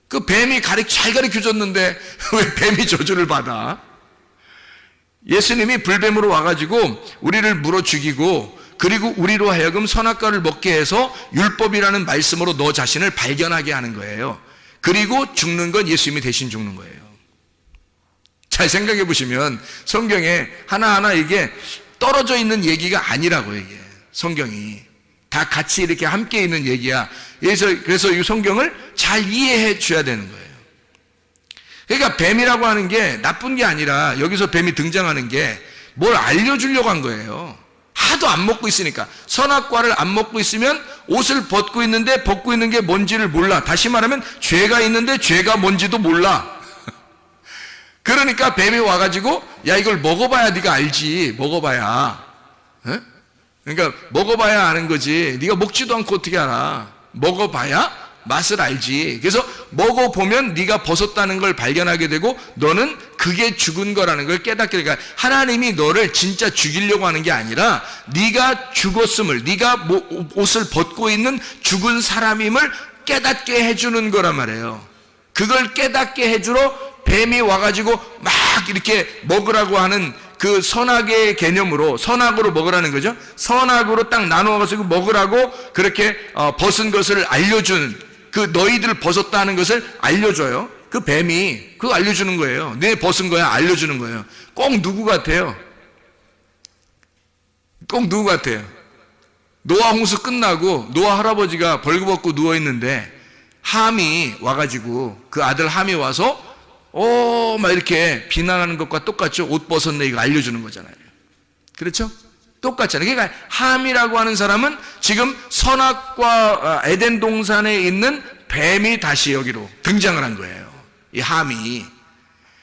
S2: 그 뱀이 잘 가르쳐줬는데 왜 뱀이 저주를 받아? 예수님이 불뱀으로 와가지고 우리를 물어 죽이고, 그리고 우리로 하여금 선악과를 먹게 해서 율법이라는 말씀으로 너 자신을 발견하게 하는 거예요. 그리고 죽는 건 예수님이 대신 죽는 거예요. 잘 생각해 보시면 성경에 하나하나 이게 떨어져 있는 얘기가 아니라고요. 이게 성경이 다 같이 이렇게 함께 있는 얘기야. 그래서 이 성경을 잘 이해해 줘야 되는 거예요. 그러니까 뱀이라고 하는 게 나쁜 게 아니라 여기서 뱀이 등장하는 게 뭘 알려주려고 한 거예요. 하도 안 먹고 있으니까. 선악과를 안 먹고 있으면 옷을 벗고 있는데 벗고 있는 게 뭔지를 몰라. 다시 말하면 죄가 있는데 죄가 뭔지도 몰라. 그러니까 뱀이 와가지고 야, 이걸 먹어봐야 네가 알지. 먹어봐야. 에? 그러니까 먹어봐야 아는 거지. 네가 먹지도 않고 어떻게 알아. 먹어봐야 맛을 알지. 그래서 먹어보면 네가 벗었다는 걸 발견하게 되고 너는 그게 죽은 거라는 걸 깨닫게 되니까 하나님이 너를 진짜 죽이려고 하는 게 아니라 네가 죽었음을, 네가 옷을 벗고 있는 죽은 사람임을 깨닫게 해주는 거란 말이에요. 그걸 깨닫게 해주러 뱀이 와가지고 막 이렇게 먹으라고 하는 그 선악의 개념으로, 선악으로 먹으라는 거죠. 선악으로 딱 나누어가지고 먹으라고 그렇게 벗은 것을 알려준, 그 너희들 벗었다는 것을 알려줘요. 그 뱀이 그거 알려주는 거예요. 내 벗은 거야 알려주는 거예요. 꼭 누구 같아요? 꼭 누구 같아요? 노아 홍수 끝나고 노아 할아버지가 벌거벗고 누워있는데 함이 와가지고, 그 아들 함이 와서 막 이렇게 비난하는 것과 똑같죠. 옷 벗었네 이거 알려주는 거잖아요. 그렇죠? 똑같잖아요. 그러니까 함이라고 하는 사람은 지금 선악과 에덴 동산에 있는 뱀이 다시 여기로 등장을 한 거예요. 이 함이.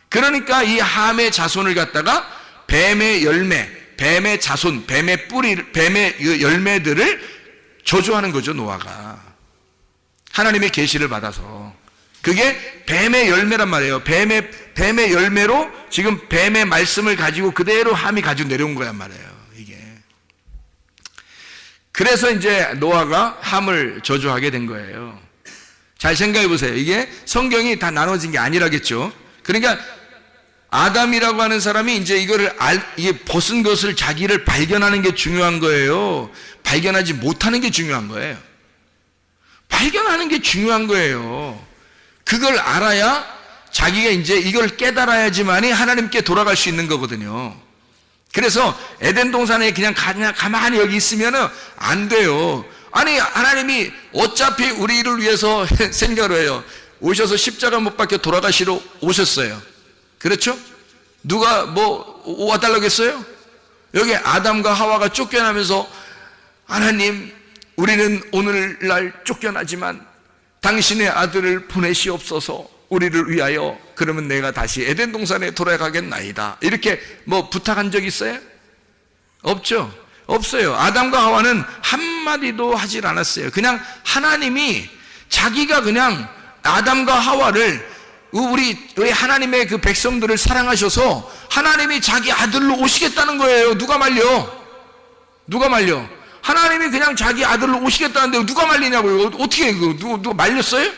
S2: 그러니까 이 함의 자손을 갖다가 뱀의 열매, 뱀의 자손, 뱀의 뿌리, 뱀의 열매들을 저주하는 거죠, 노아가. 하나님의 계시를 받아서. 그게 뱀의 열매란 말이에요. 뱀의 열매로 지금 뱀의 말씀을 가지고 그대로 함이 가지고 내려온 거란 말이에요, 이게. 그래서 이제 노아가 함을 저주하게 된 거예요. 잘 생각해 보세요. 이게 성경이 다 나눠진 게 아니라겠죠. 그러니까 아담이라고 하는 사람이 이제 이게 벗은 것을 자기를 발견하는 게 중요한 거예요. 발견하지 못하는 게 중요한 거예요. 발견하는 게 중요한 거예요. 그걸 알아야 자기가 이제 이걸 깨달아야지만이 하나님께 돌아갈 수 있는 거거든요. 그래서 에덴 동산에 그냥 가만히 여기 있으면은 안 돼요. 아니, 하나님이 어차피 우리를 위해서 생각을 해요. 오셔서 십자가 못 박혀 돌아가시러 오셨어요. 그렇죠? 누가 뭐 와달라고 했어요? 여기 아담과 하와가 쫓겨나면서 하나님, 우리는 오늘날 쫓겨나지만 당신의 아들을 보내시옵소서, 우리를 위하여. 그러면 내가 다시 에덴 동산에 돌아가겠나이다. 이렇게 뭐 부탁한 적 있어요? 없죠? 없어요. 아담과 하와는 한마디도 하질 않았어요. 그냥 하나님이 자기가 그냥 아담과 하와를 우리 하나님의 그 백성들을 사랑하셔서 하나님이 자기 아들로 오시겠다는 거예요. 누가 말려? 누가 말려? 하나님이 그냥 자기 아들로 오시겠다는데 누가 말리냐고요? 어떻게 누가 말렸어요?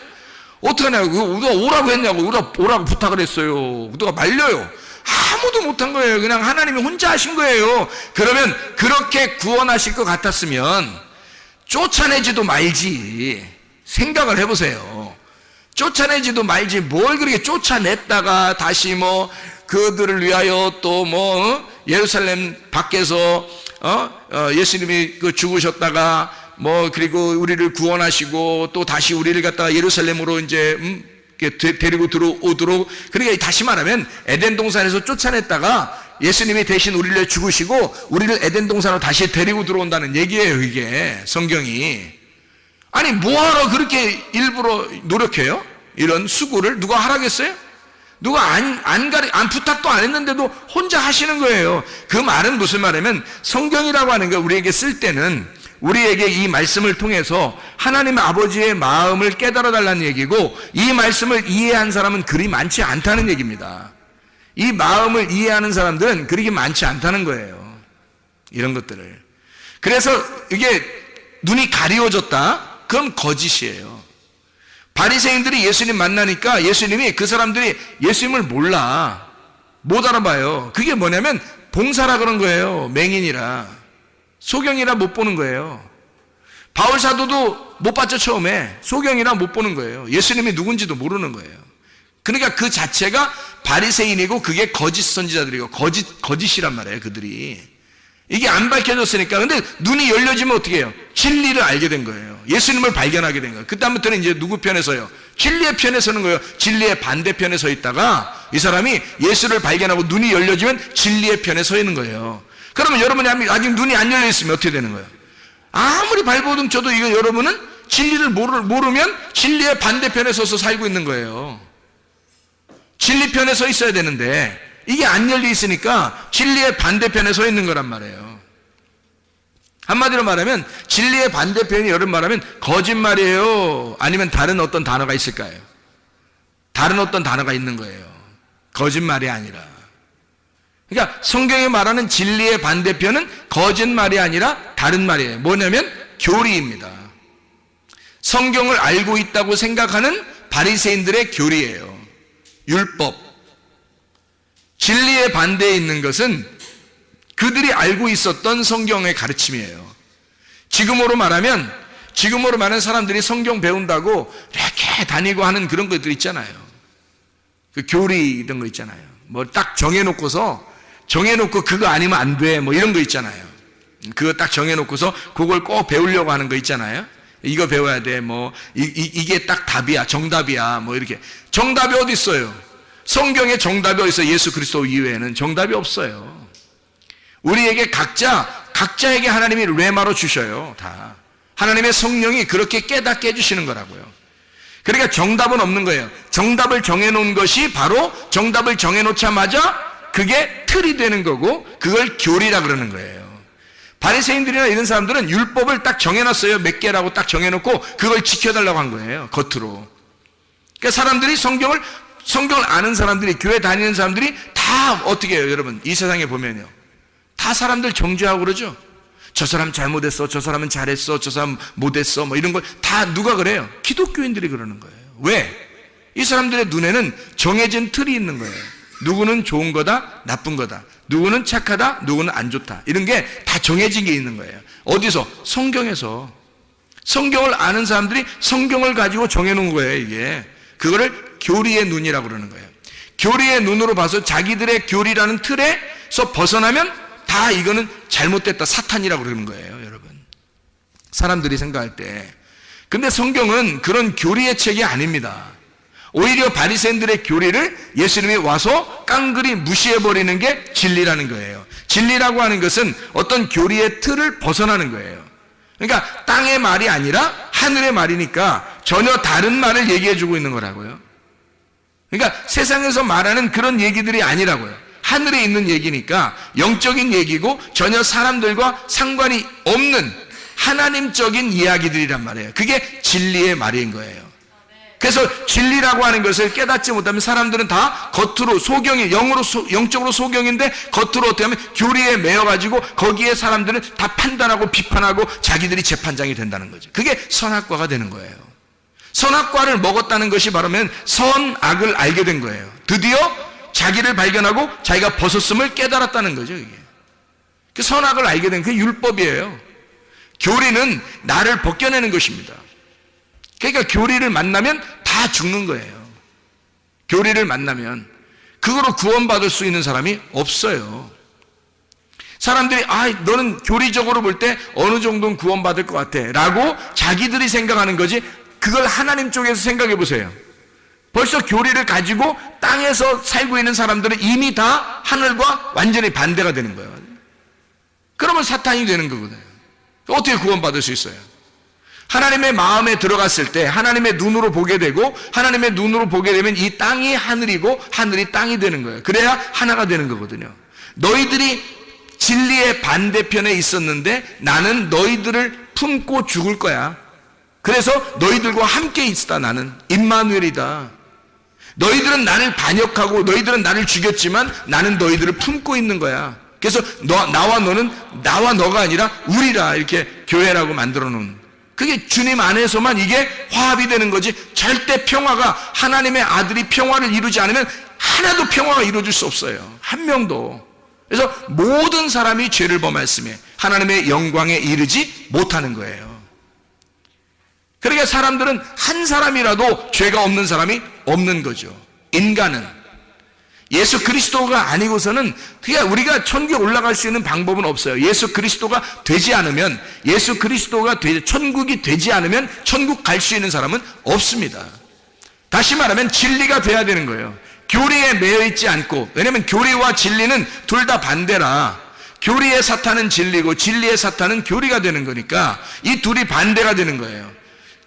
S2: 어떡하냐고. 누가 오라고 했냐고. 오라고 부탁을 했어요. 누가 말려요? 아무도 못한 거예요. 그냥 하나님이 혼자 하신 거예요. 그러면 그렇게 구원하실 것 같았으면 쫓아내지도 말지. 생각을 해보세요. 쫓아내지도 말지. 뭘 그렇게 쫓아냈다가 다시 뭐 그들을 위하여 또 뭐 예루살렘 밖에서 예수님이 죽으셨다가 뭐 그리고 우리를 구원하시고 또 다시 우리를 갖다가 예루살렘으로 이제 데리고 들어오도록, 그러니까 다시 말하면 에덴 동산에서 쫓아냈다가 예수님이 대신 우리를 죽으시고 우리를 에덴 동산으로 다시 데리고 들어온다는 얘기예요. 이게 성경이. 아니, 뭐하러 그렇게 일부러 노력해요? 이런 수고를 누가 하라겠어요? 누가 안 부탁도 안 했는데도 혼자 하시는 거예요. 그 말은 무슨 말이냐면, 성경이라고 하는 거 우리에게 쓸 때는 우리에게 이 말씀을 통해서 하나님 아버지의 마음을 깨달아 달라는 얘기고, 이 말씀을 이해한 사람은 그리 많지 않다는 얘기입니다. 이 마음을 이해하는 사람들은 그렇게 많지 않다는 거예요. 이런 것들을. 그래서 이게 눈이 가리워졌다? 그건 거짓이에요. 바리새인들이 예수님 만나니까 예수님이, 그 사람들이 예수님을 몰라. 못 알아봐요. 그게 뭐냐면 봉사라 그런 거예요. 맹인이라. 소경이라 못 보는 거예요. 바울 사도도 못 봤죠, 처음에. 소경이라 못 보는 거예요. 예수님이 누군지도 모르는 거예요. 그러니까 그 자체가 바리새인이고 그게 거짓 선지자들이고 거짓이란 말이에요, 그들이. 이게 안 밝혀졌으니까. 근데 눈이 열려지면 어떻게 해요? 진리를 알게 된 거예요. 예수님을 발견하게 된 거예요. 그다음부터는 이제 누구 편에 서요? 진리의 편에 서는 거예요. 진리의 반대편에 서 있다가 이 사람이 예수를 발견하고 눈이 열려지면 진리의 편에 서 있는 거예요. 그러면 여러분이 아직 눈이 안 열려 있으면 어떻게 되는 거예요? 아무리 발버둥 쳐도 이거 여러분은 진리를 모르면 진리의 반대편에 서서 살고 있는 거예요. 진리 편에 서 있어야 되는데 이게 안 열려 있으니까 진리의 반대편에 서 있는 거란 말이에요. 한마디로 말하면 진리의 반대편이 여러분 말하면 거짓말이에요? 아니면 다른 어떤 단어가 있을까요? 다른 어떤 단어가 있는 거예요. 거짓말이 아니라. 그러니까 성경이 말하는 진리의 반대편은 거짓말이 아니라 다른 말이에요. 뭐냐면 교리입니다. 성경을 알고 있다고 생각하는 바리새인들의 교리예요. 율법. 진리의 반대에 있는 것은 그들이 알고 있었던 성경의 가르침이에요. 지금으로 말하면 사람들이 성경 배운다고 이렇게 다니고 하는 그런 것들 있잖아요. 그 교리 이런 거 있잖아요. 뭐 딱 정해놓고 그거 아니면 안 돼. 뭐 이런 거 있잖아요. 그거 딱 정해놓고서 그걸 꼭 배우려고 하는 거 있잖아요. 이거 배워야 돼. 뭐 이게 딱 답이야. 정답이야. 뭐 이렇게. 정답이 어디 있어요? 성경에 정답이 어디 있어요? 예수 그리스도 이외에는 정답이 없어요. 우리에게 각자 각자에게 하나님이 레마로 주셔요. 다 하나님의 성령이 그렇게 깨닫게 해주시는 거라고요. 그러니까 정답은 없는 거예요. 정답을 정해놓은 것이 바로 정답을 정해놓자마자 그게 틀이 되는 거고, 그걸 교리라 그러는 거예요. 바리새인들이나 이런 사람들은 율법을 딱 정해놨어요. 몇 개라고 딱 정해놓고 그걸 지켜달라고 한 거예요, 겉으로. 그러니까 사람들이 성경을 아는 사람들이, 교회 다니는 사람들이 다 어떻게 해요, 여러분? 이 세상에 보면요, 다 사람들 정죄하고 그러죠. 저 사람 잘못했어, 저 사람은 잘했어, 저 사람 못했어, 뭐 이런 걸 다 누가 그래요? 기독교인들이 그러는 거예요. 왜? 이 사람들의 눈에는 정해진 틀이 있는 거예요. 누구는 좋은 거다, 나쁜 거다, 누구는 착하다, 누구는 안 좋다, 이런 게 다 정해진 게 있는 거예요. 어디서? 성경에서. 성경을 아는 사람들이 성경을 가지고 정해놓은 거예요. 이게 그거를 교리의 눈이라고 그러는 거예요. 교리의 눈으로 봐서 자기들의 교리라는 틀에서 벗어나면 다 이거는 잘못됐다, 사탄이라고 그러는 거예요, 여러분. 사람들이 생각할 때. 근데 성경은 그런 교리의 책이 아닙니다. 오히려 바리새인들의 교리를 예수님이 와서 깡그리 무시해버리는 게 진리라는 거예요. 진리라고 하는 것은 어떤 교리의 틀을 벗어나는 거예요. 그러니까 땅의 말이 아니라 하늘의 말이니까 전혀 다른 말을 얘기해주고 있는 거라고요. 그러니까 세상에서 말하는 그런 얘기들이 아니라고요. 하늘에 있는 얘기니까 영적인 얘기고 전혀 사람들과 상관이 없는 하나님적인 이야기들이란 말이에요. 그게 진리의 말인 거예요. 그래서 진리라고 하는 것을 깨닫지 못하면 사람들은 다 겉으로 소경이, 영적으로 소경인데 겉으로 어떻게 하면 교리에 매여가지고 거기에 사람들은 다 판단하고 비판하고 자기들이 재판장이 된다는 거죠. 그게 선악과가 되는 거예요. 선악과를 먹었다는 것이 바로면 선악을 알게 된 거예요. 드디어 자기를 발견하고 자기가 벗었음을 깨달았다는 거죠. 이게 그 선악을 알게 된 그 율법이에요. 교리는 나를 벗겨내는 것입니다. 그러니까 교리를 만나면 다 죽는 거예요. 교리를 만나면 그거로 구원받을 수 있는 사람이 없어요. 사람들이 너는 교리적으로 볼 때 어느 정도는 구원받을 것 같아 라고 자기들이 생각하는 거지, 그걸 하나님 쪽에서 생각해 보세요. 벌써 교리를 가지고 땅에서 살고 있는 사람들은 이미 다 하늘과 완전히 반대가 되는 거예요. 그러면 사탄이 되는 거거든요. 어떻게 구원받을 수 있어요? 하나님의 마음에 들어갔을 때 하나님의 눈으로 보게 되고, 하나님의 눈으로 보게 되면 이 땅이 하늘이고 하늘이 땅이 되는 거예요. 그래야 하나가 되는 거거든요. 너희들이 진리의 반대편에 있었는데 나는 너희들을 품고 죽을 거야. 그래서 너희들과 함께 있다. 나는 임마누엘이다. 너희들은 나를 반역하고 너희들은 나를 죽였지만 나는 너희들을 품고 있는 거야. 그래서 나와 너가 아니라 우리라, 이렇게 교회라고 만들어 놓은, 그게 주님 안에서만 이게 화합이 되는 거지, 절대 평화가, 하나님의 아들이 평화를 이루지 않으면 하나도 평화가 이루어질 수 없어요. 한 명도. 그래서 모든 사람이 죄를 범했음에 하나님의 영광에 이르지 못하는 거예요. 그러니까 사람들은 한 사람이라도 죄가 없는 사람이 없는 거죠. 인간은 예수 그리스도가 아니고서는 그냥 우리가 천국에 올라갈 수 있는 방법은 없어요. 예수 그리스도가 되지 않으면, 천국이 되지 않으면 천국 갈 수 있는 사람은 없습니다. 다시 말하면 진리가 돼야 되는 거예요. 교리에 매여 있지 않고, 왜냐하면 교리와 진리는 둘 다 반대라. 교리의 사탄은 진리고 진리의 사탄은 교리가 되는 거니까 이 둘이 반대가 되는 거예요.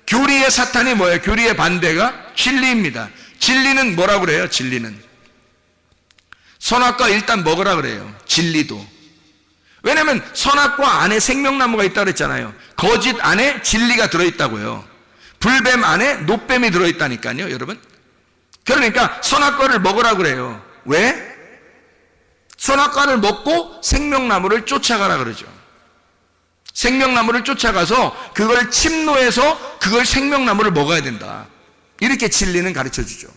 S2: 교리의 사탄이 뭐예요? 교리의 반대가 진리입니다. 진리는 뭐라고 그래요? 진리는 선악과 일단 먹으라 그래요. 진리도. 왜냐하면 선악과 안에 생명나무가 있다고 그랬잖아요. 거짓 안에 진리가 들어있다고요. 불뱀 안에 노뱀이 들어있다니까요, 여러분. 그러니까 선악과를 먹으라 그래요. 왜? 선악과를 먹고 생명나무를 쫓아가라 그러죠. 생명나무를 쫓아가서 그걸 침노해서 그걸 생명나무를 먹어야 된다. 이렇게 진리는 가르쳐 주죠.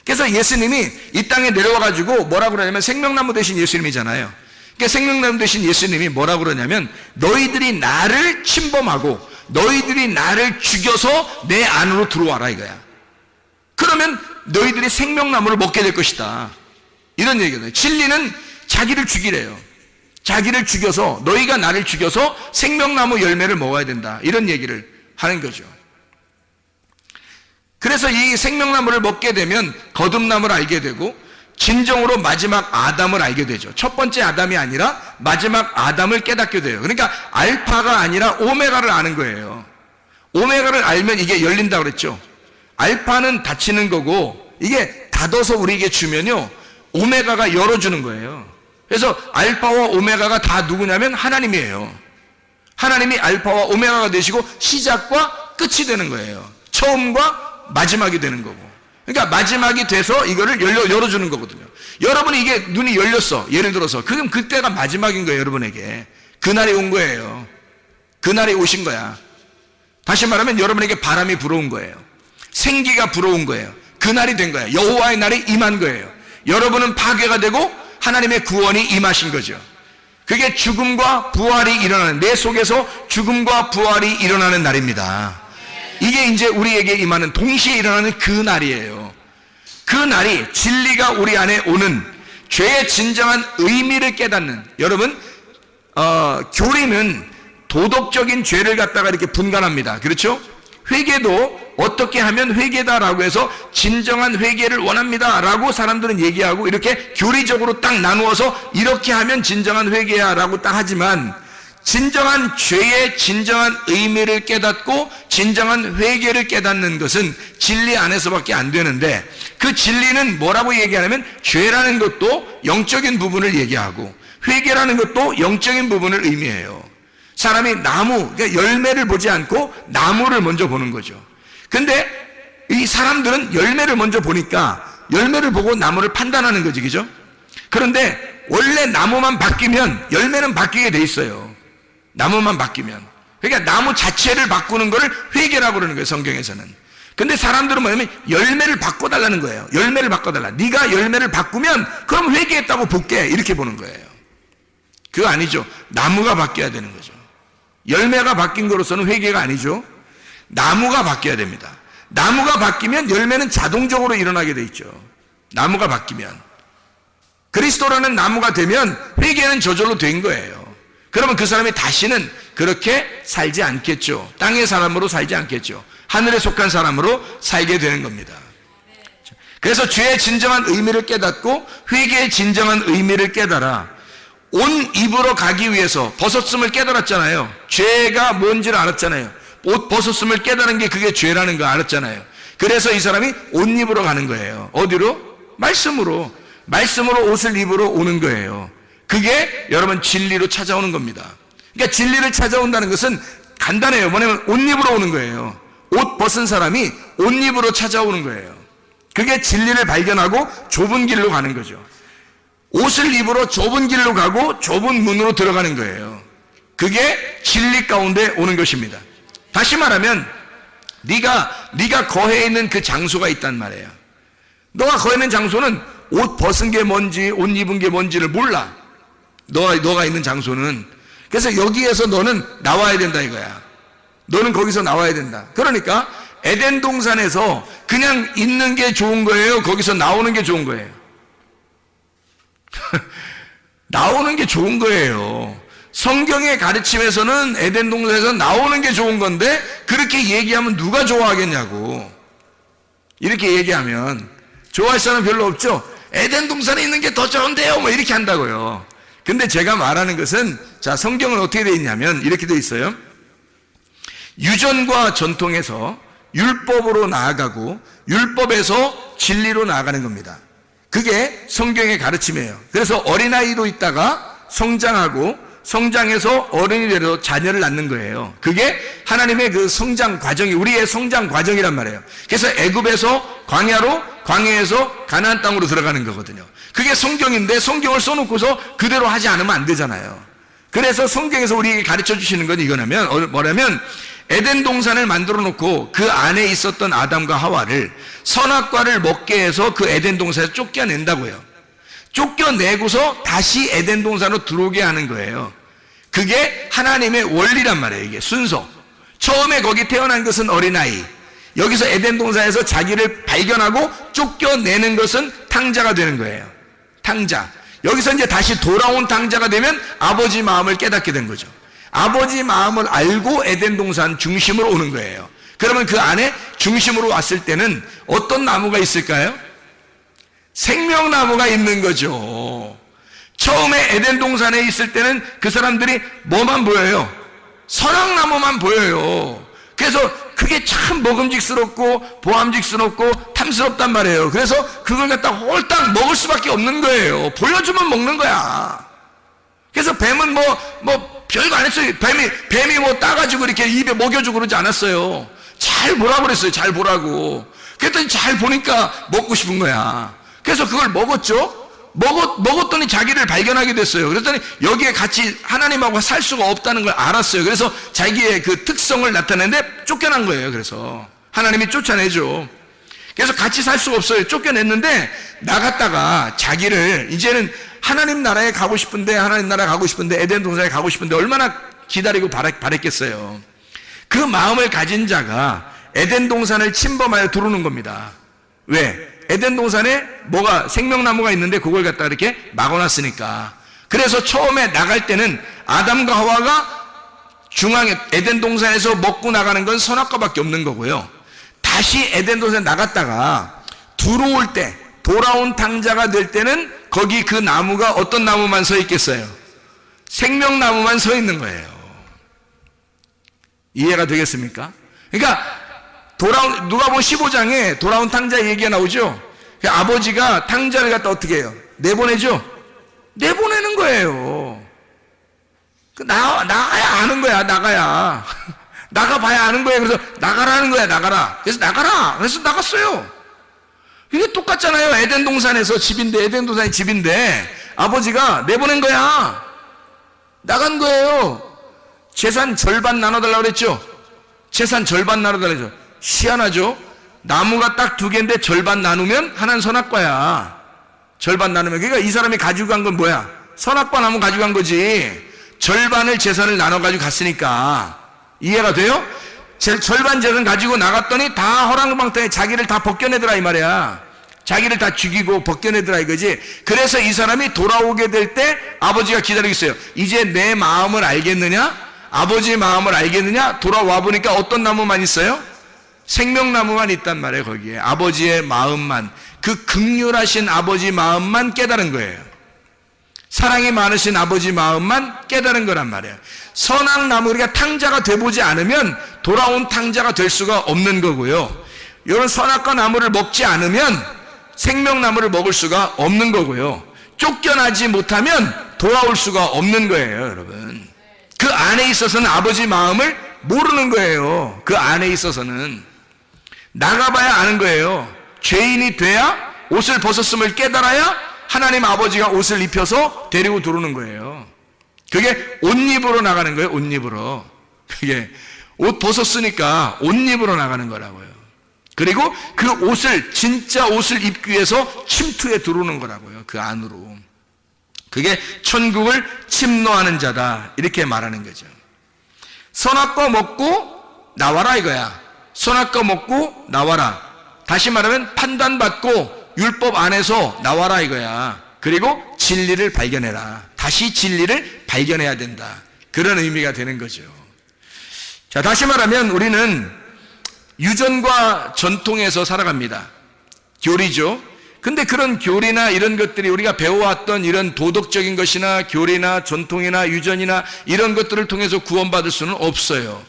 S2: 그래서 예수님이 이 땅에 내려와가지고 뭐라고 그러냐면, 생명나무 대신 예수님이잖아요. 그러니까 생명나무 대신 예수님이 뭐라고 그러냐면, 너희들이 나를 침범하고 너희들이 나를 죽여서 내 안으로 들어와라 이거야. 그러면 너희들이 생명나무를 먹게 될 것이다, 이런 얘기거든요. 진리는 자기를 죽이래요. 자기를 죽여서, 너희가 나를 죽여서 생명나무 열매를 먹어야 된다, 이런 얘기를 하는 거죠. 그래서 이 생명나무를 먹게 되면 거듭남을 알게 되고, 진정으로 마지막 아담을 알게 되죠. 첫 번째 아담이 아니라 마지막 아담을 깨닫게 돼요. 그러니까 알파가 아니라 오메가를 아는 거예요. 오메가를 알면 이게 열린다고 그랬죠. 알파는 닫히는 거고 이게 닫아서 우리에게 주면요 오메가가 열어주는 거예요. 그래서 알파와 오메가가 다 누구냐면 하나님이에요. 하나님이 알파와 오메가가 되시고 시작과 끝이 되는 거예요. 처음과 마지막이 되는 거고. 그러니까 마지막이 돼서 이거를 열어주는 거거든요. 여러분이 이게 눈이 열렸어. 예를 들어서 그럼 그때가 마지막인 거예요. 여러분에게 그날이 온 거예요. 그날이 오신 거야. 다시 말하면 여러분에게 바람이 불어온 거예요. 생기가 불어온 거예요. 그날이 된 거예요. 여호와의 날이 임한 거예요. 여러분은 파괴가 되고 하나님의 구원이 임하신 거죠. 그게 죽음과 부활이 일어나는, 내 속에서 죽음과 부활이 일어나는 날입니다. 이게 이제 우리에게 임하는, 동시에 일어나는 그 날이에요. 그 날이 진리가 우리 안에 오는, 죄의 진정한 의미를 깨닫는, 여러분 교리는 도덕적인 죄를 갖다가 이렇게 분간합니다. 그렇죠? 회개도 어떻게 하면 회개다라고 해서 진정한 회개를 원합니다 라고 사람들은 얘기하고 이렇게 교리적으로 딱 나누어서 이렇게 하면 진정한 회개야 라고 딱 하지만, 진정한 죄의 진정한 의미를 깨닫고 진정한 회개를 깨닫는 것은 진리 안에서밖에 안 되는데, 그 진리는 뭐라고 얘기하냐면 죄라는 것도 영적인 부분을 얘기하고 회개라는 것도 영적인 부분을 의미해요. 사람이 나무, 그러니까 열매를 보지 않고 나무를 먼저 보는 거죠. 근데 이 사람들은 열매를 먼저 보니까 열매를 보고 나무를 판단하는 거지, 그죠? 그런데 원래 나무만 바뀌면 열매는 바뀌게 돼 있어요. 나무만 바뀌면. 그러니까 나무 자체를 바꾸는 거를 회개라고 그러는 거예요, 성경에서는. 근데 사람들은 뭐냐면 열매를 바꿔달라는 거예요. 열매를 바꿔달라. 네가 열매를 바꾸면 그럼 회개했다고 볼게, 이렇게 보는 거예요. 그거 아니죠. 나무가 바뀌어야 되는 거죠. 열매가 바뀐 거로서는 회개가 아니죠. 나무가 바뀌어야 됩니다. 나무가 바뀌면 열매는 자동적으로 일어나게 돼 있죠. 나무가 바뀌면. 그리스도라는 나무가 되면 회개는 저절로 된 거예요. 그러면 그 사람이 다시는 그렇게 살지 않겠죠. 땅의 사람으로 살지 않겠죠. 하늘에 속한 사람으로 살게 되는 겁니다. 그래서 죄의 진정한 의미를 깨닫고 회개의 진정한 의미를 깨달아 온 입으로 가기 위해서 벗었음을 깨달았잖아요. 죄가 뭔지를 알았잖아요. 옷 벗었음을 깨달은 게 그게 죄라는 거 알았잖아요. 그래서 이 사람이 옷 입으로 가는 거예요. 어디로? 말씀으로. 말씀으로 옷을 입으러 오는 거예요. 그게 여러분 진리로 찾아오는 겁니다. 그러니까 진리를 찾아온다는 것은 간단해요. 뭐냐면 옷 입으러 오는 거예요. 옷 벗은 사람이 옷 입으로 찾아오는 거예요. 그게 진리를 발견하고 좁은 길로 가는 거죠. 옷을 입으러 좁은 길로 가고 좁은 문으로 들어가는 거예요. 그게 진리 가운데 오는 것입니다. 다시 말하면 네가 거해 있는 그 장소가 있단 말이에요. 너가 거해 있는 장소는 옷 벗은 게 뭔지 옷 입은 게 뭔지를 몰라. 너가 있는 장소는. 그래서 여기에서 너는 나와야 된다 이거야. 너는 거기서 나와야 된다. 그러니까 에덴 동산에서 그냥 있는 게 좋은 거예요? 거기서 나오는 게 좋은 거예요? 나오는 게 좋은 거예요. 성경의 가르침에서는 에덴 동산에서 나오는 게 좋은 건데 그렇게 얘기하면 누가 좋아하겠냐고. 이렇게 얘기하면 좋아할 사람 별로 없죠. 에덴 동산에 있는 게 더 좋은데요 뭐 이렇게 한다고요. 근데 제가 말하는 것은, 자, 성경은 어떻게 되어 있냐면 이렇게 되어 있어요. 유전과 전통에서 율법으로 나아가고 율법에서 진리로 나아가는 겁니다. 그게 성경의 가르침이에요. 그래서 어린아이로 있다가 성장하고 성장해서 어른이 되어서 자녀를 낳는 거예요. 그게 하나님의 그 성장 과정이, 우리의 성장 과정이란 말이에요. 그래서 애굽에서 광야로, 광야에서 가나안 땅으로 들어가는 거거든요. 그게 성경인데 성경을 써놓고서 그대로 하지 않으면 안 되잖아요. 그래서 성경에서 우리에게 가르쳐 주시는 건 이거냐면, 뭐냐면 에덴 동산을 만들어 놓고 그 안에 있었던 아담과 하와를 선악과를 먹게 해서 그 에덴 동산에서 쫓겨낸다고요. 쫓겨내고서 다시 에덴 동산으로 들어오게 하는 거예요. 그게 하나님의 원리란 말이에요. 이게 순서. 처음에 거기 태어난 것은 어린아이. 여기서 에덴 동산에서 자기를 발견하고 쫓겨내는 것은 탕자가 되는 거예요. 탕자. 여기서 이제 다시 돌아온 탕자가 되면 아버지 마음을 깨닫게 된 거죠. 아버지 마음을 알고 에덴 동산 중심으로 오는 거예요. 그러면 그 안에 중심으로 왔을 때는 어떤 나무가 있을까요? 생명나무가 있는 거죠. 처음에 에덴 동산에 있을 때는 그 사람들이 뭐만 보여요? 선악나무만 보여요. 그래서 그게 참 먹음직스럽고 보암직스럽고 탐스럽단 말이에요. 그래서 그걸 갖다 홀딱 먹을 수밖에 없는 거예요. 보여주면 먹는 거야. 그래서 뱀은 뭐 별거 안 했어요. 뱀이 뭐 따가지고 이렇게 입에 먹여주고 그러지 않았어요. 잘 보라고 그랬어요. 잘 보라고. 그랬더니 잘 보니까 먹고 싶은 거야. 그래서 그걸 먹었죠. 먹었더니 자기를 발견하게 됐어요. 그랬더니 여기에 같이 하나님하고 살 수가 없다는 걸 알았어요. 그래서 자기의 그 특성을 나타내는데 쫓겨난 거예요. 그래서 하나님이 쫓아내죠. 그래서 같이 살 수가 없어요. 쫓겨냈는데 나갔다가 자기를 이제는 하나님 나라에 가고 싶은데 에덴 동산에 가고 싶은데 얼마나 기다리고 바랬겠어요. 그 마음을 가진 자가 에덴 동산을 침범하여 들어오는 겁니다. 왜? 에덴 동산에 뭐가 생명나무가 있는데 그걸 갖다 이렇게 막아놨으니까. 그래서 처음에 나갈 때는 아담과 하와가 중앙에 에덴 동산에서 먹고 나가는 건 선악과밖에 없는 거고요. 다시 에덴 동산에 나갔다가 들어올 때, 돌아온 탕자가 될 때는 거기 그 나무가 어떤 나무만 서 있겠어요? 생명나무만 서 있는 거예요. 이해가 되겠습니까? 그러니까 누가복음 15장에 돌아온 탕자 얘기가 나오죠. 아버지가 탕자를 갖다 어떻게 해요? 내보내죠. 내보내는 거예요. 나가야 아는 거야. 나가봐야 아는 거예요. 그래서 나가라는 거야. 나가라. 그래서 나가라. 그래서 나갔어요. 이게 똑같잖아요. 에덴 동산에서 에덴 동산이 집인데 아버지가 내보낸 거야. 나간 거예요. 재산 절반 나눠달라고 그랬죠. 재산 절반 나눠달라고 그랬죠. 희한하죠? 나무가 딱 2개인데 절반 나누면 하나는 선악과야. 절반 나누면. 그러니까 이 사람이 가지고 간 건 뭐야? 선악과 나무 가지고 간 거지. 절반을 재산을 나눠가지고 갔으니까. 이해가 돼요? 절반 재산 가지고 나갔더니 다 허랑방탕에 자기를 다 벗겨내더라 이 말이야. 자기를 다 죽이고 벗겨내더라 이거지. 그래서 이 사람이 돌아오게 될 때 아버지가 기다리고 있어요. 이제 내 마음을 알겠느냐? 아버지의 마음을 알겠느냐? 돌아와 보니까 어떤 나무만 있어요? 생명나무만 있단 말이에요. 거기에 아버지의 마음만, 그 긍휼하신 아버지 마음만 깨달은 거예요. 사랑이 많으신 아버지 마음만 깨달은 거란 말이에요. 선악나무, 그러니까 탕자가 돼보지 않으면 돌아온 탕자가 될 수가 없는 거고요. 이런 선악과 나무를 먹지 않으면 생명나무를 먹을 수가 없는 거고요. 쫓겨나지 못하면 돌아올 수가 없는 거예요. 여러분, 그 안에 있어서는 아버지 마음을 모르는 거예요. 그 안에 있어서는 나가봐야 아는 거예요. 죄인이 돼야, 옷을 벗었음을 깨달아야 하나님 아버지가 옷을 입혀서 데리고 들어오는 거예요. 그게 옷입으로 나가는 거예요. 옷입으로. 그게 옷 벗었으니까 옷입으로 나가는 거라고요. 그리고 그 옷을, 진짜 옷을 입기 위해서 침투에 들어오는 거라고요. 그 안으로. 그게 천국을 침노하는 자다, 이렇게 말하는 거죠. 선악과 먹고 나와라 이거야. 선악과 먹고 나와라. 다시 말하면 판단받고 율법 안에서 나와라 이거야. 그리고 진리를 발견해라. 다시 진리를 발견해야 된다. 그런 의미가 되는 거죠. 자, 다시 말하면 우리는 유전과 전통에서 살아갑니다. 교리죠. 근데 그런 교리나 이런 것들이 우리가 배워왔던 이런 도덕적인 것이나 교리나 전통이나 유전이나 이런 것들을 통해서 구원받을 수는 없어요.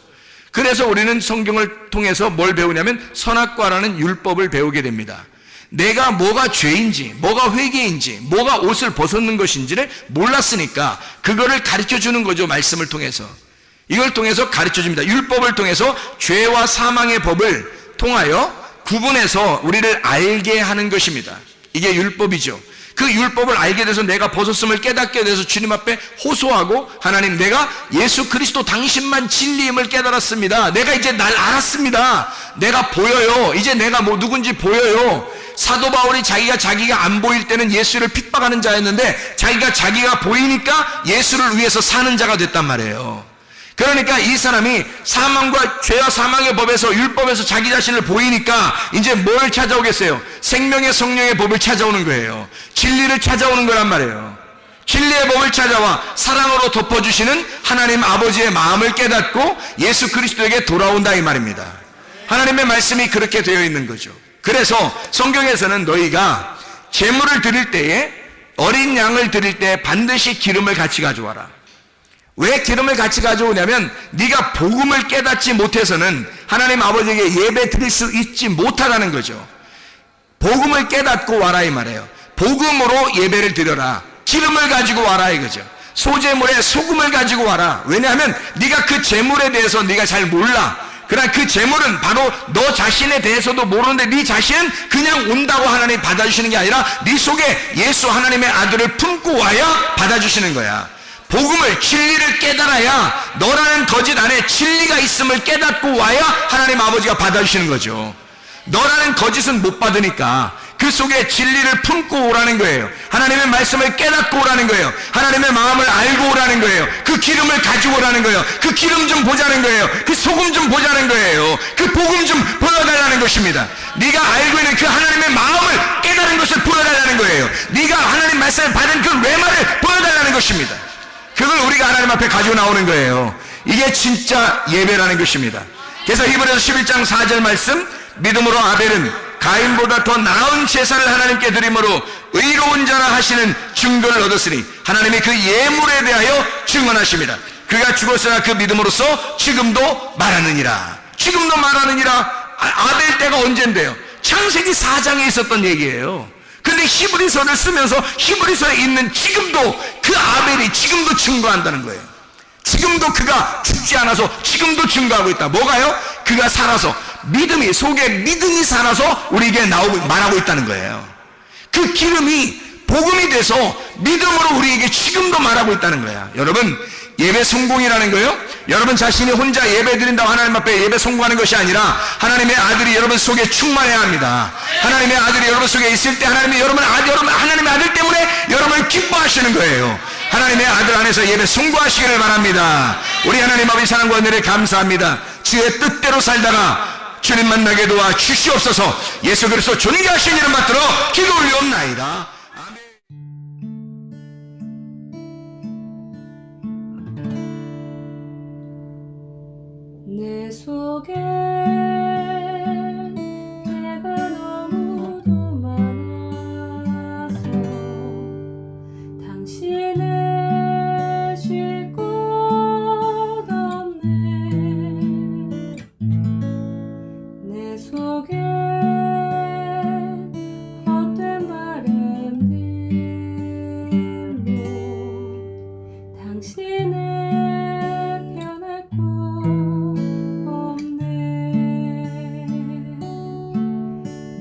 S2: 그래서 우리는 성경을 통해서 뭘 배우냐면 선악과라는 율법을 배우게 됩니다. 내가 뭐가 죄인지, 뭐가 회개인지, 뭐가 옷을 벗었는 것인지를 몰랐으니까 그거를 가르쳐 주는 거죠. 말씀을 통해서. 이걸 통해서 가르쳐 줍니다. 율법을 통해서 죄와 사망의 법을 통하여 구분해서 우리를 알게 하는 것입니다. 이게 율법이죠. 그 율법을 알게 돼서 내가 벗었음을 깨닫게 돼서 주님 앞에 호소하고, 하나님, 내가 예수 그리스도 당신만 진리임을 깨달았습니다. 내가 이제 날 알았습니다. 내가 보여요. 이제 내가 뭐 누군지 보여요. 사도 바울이 자기가 안 보일 때는 예수를 핍박하는 자였는데 자기가 보이니까 예수를 위해서 사는 자가 됐단 말이에요. 그러니까 이 사람이 사망과 죄와 사망의 법에서, 율법에서 자기 자신을 보이니까 이제 뭘 찾아오겠어요? 생명의 성령의 법을 찾아오는 거예요. 진리를 찾아오는 거란 말이에요. 진리의 법을 찾아와 사랑으로 덮어주시는 하나님 아버지의 마음을 깨닫고 예수 그리스도에게 돌아온다 이 말입니다. 하나님의 말씀이 그렇게 되어 있는 거죠. 그래서 성경에서는 너희가 제물을 드릴 때에, 어린 양을 드릴 때 반드시 기름을 같이 가져와라. 왜 기름을 같이 가져오냐면 네가 복음을 깨닫지 못해서는 하나님 아버지에게 예배 드릴 수 있지 못하다는 거죠. 복음을 깨닫고 와라 이 말이에요. 복음으로 예배를 드려라. 기름을 가지고 와라 이거죠. 소제물에 소금을 가지고 와라. 왜냐하면 네가 그 제물에 대해서 네가 잘 몰라. 그러나 그 제물은 바로 너 자신에 대해서도 모르는데 네 자신은 그냥 온다고 하나님이 받아주시는 게 아니라 네 속에 예수 하나님의 아들을 품고 와야 받아주시는 거야. 복음을, 진리를 깨달아야 너라는 거짓 안에 진리가 있음을 깨닫고 와야 하나님 아버지가 받아주시는 거죠. 너라는 거짓은 못 받으니까 그 속에 진리를 품고 오라는 거예요. 하나님의 말씀을 깨닫고 오라는 거예요. 하나님의 마음을 알고 오라는 거예요. 그 기름을 가지고 오라는 거예요. 그 기름 좀 보자는 거예요. 그 소금 좀 보자는 거예요. 그 복음 좀 보여달라는 것입니다. 네가 알고 있는 그 하나님의 마음을 깨달은 것을 보여달라는 거예요. 네가 하나님 말씀을 받은 그 레마를 보여달라는 것입니다. 그걸 우리가 하나님 앞에 가지고 나오는 거예요. 이게 진짜 예배라는 것입니다. 그래서 히브리서 11장 4절 말씀, 믿음으로 아벨은 가인보다 더 나은 제사를 하나님께 드림으로 의로운 자라 하시는 증거를 얻었으니 하나님이 그 예물에 대하여 증언하십니다. 그가 죽었으나 그 믿음으로써 지금도 말하느니라. 지금도 말하느니라. 아벨 때가 언젠데요? 창세기 4장에 있었던 얘기예요. 근데 히브리서를 쓰면서 히브리서에 있는 지금도 그 아벨이 지금도 증거한다는 거예요. 지금도 그가 죽지 않아서 지금도 증거하고 있다. 뭐가요? 그가 살아서, 믿음이, 속에 믿음이 살아서 우리에게 말하고 있다는 거예요. 그 기름이 복음이 돼서 믿음으로 우리에게 지금도 말하고 있다는 거야. 여러분, 예배 성공이라는 거요, 여러분 자신이 혼자 예배 드린다고 하나님 앞에 예배 성공하는 것이 아니라 하나님의 아들이 여러분 속에 충만해야 합니다. 하나님의 아들이 여러분 속에 있을 때 하나님이 여러분 하나님의 아들 때문에 여러분을 기뻐하시는 거예요. 하나님의 아들 안에서 예배 성공하시기를 바랍니다. 우리 하나님 아버지 사랑과 은혜를 감사합니다. 주의 뜻대로 살다가 주님 만나게 도와 주시옵소서. 예수 그리스도 존귀하신 이름 받들어 기도 올리옵나이다.
S1: 내 속에 내가 너무도 많아서 당신을 쉴 곳 없네. 내 속에 헛된 바램들로 당신을 변할 곳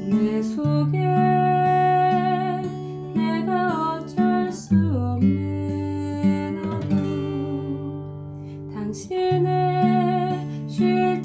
S1: 내 속에 내가 어쩔 수 없는 어둠 당신의 쉴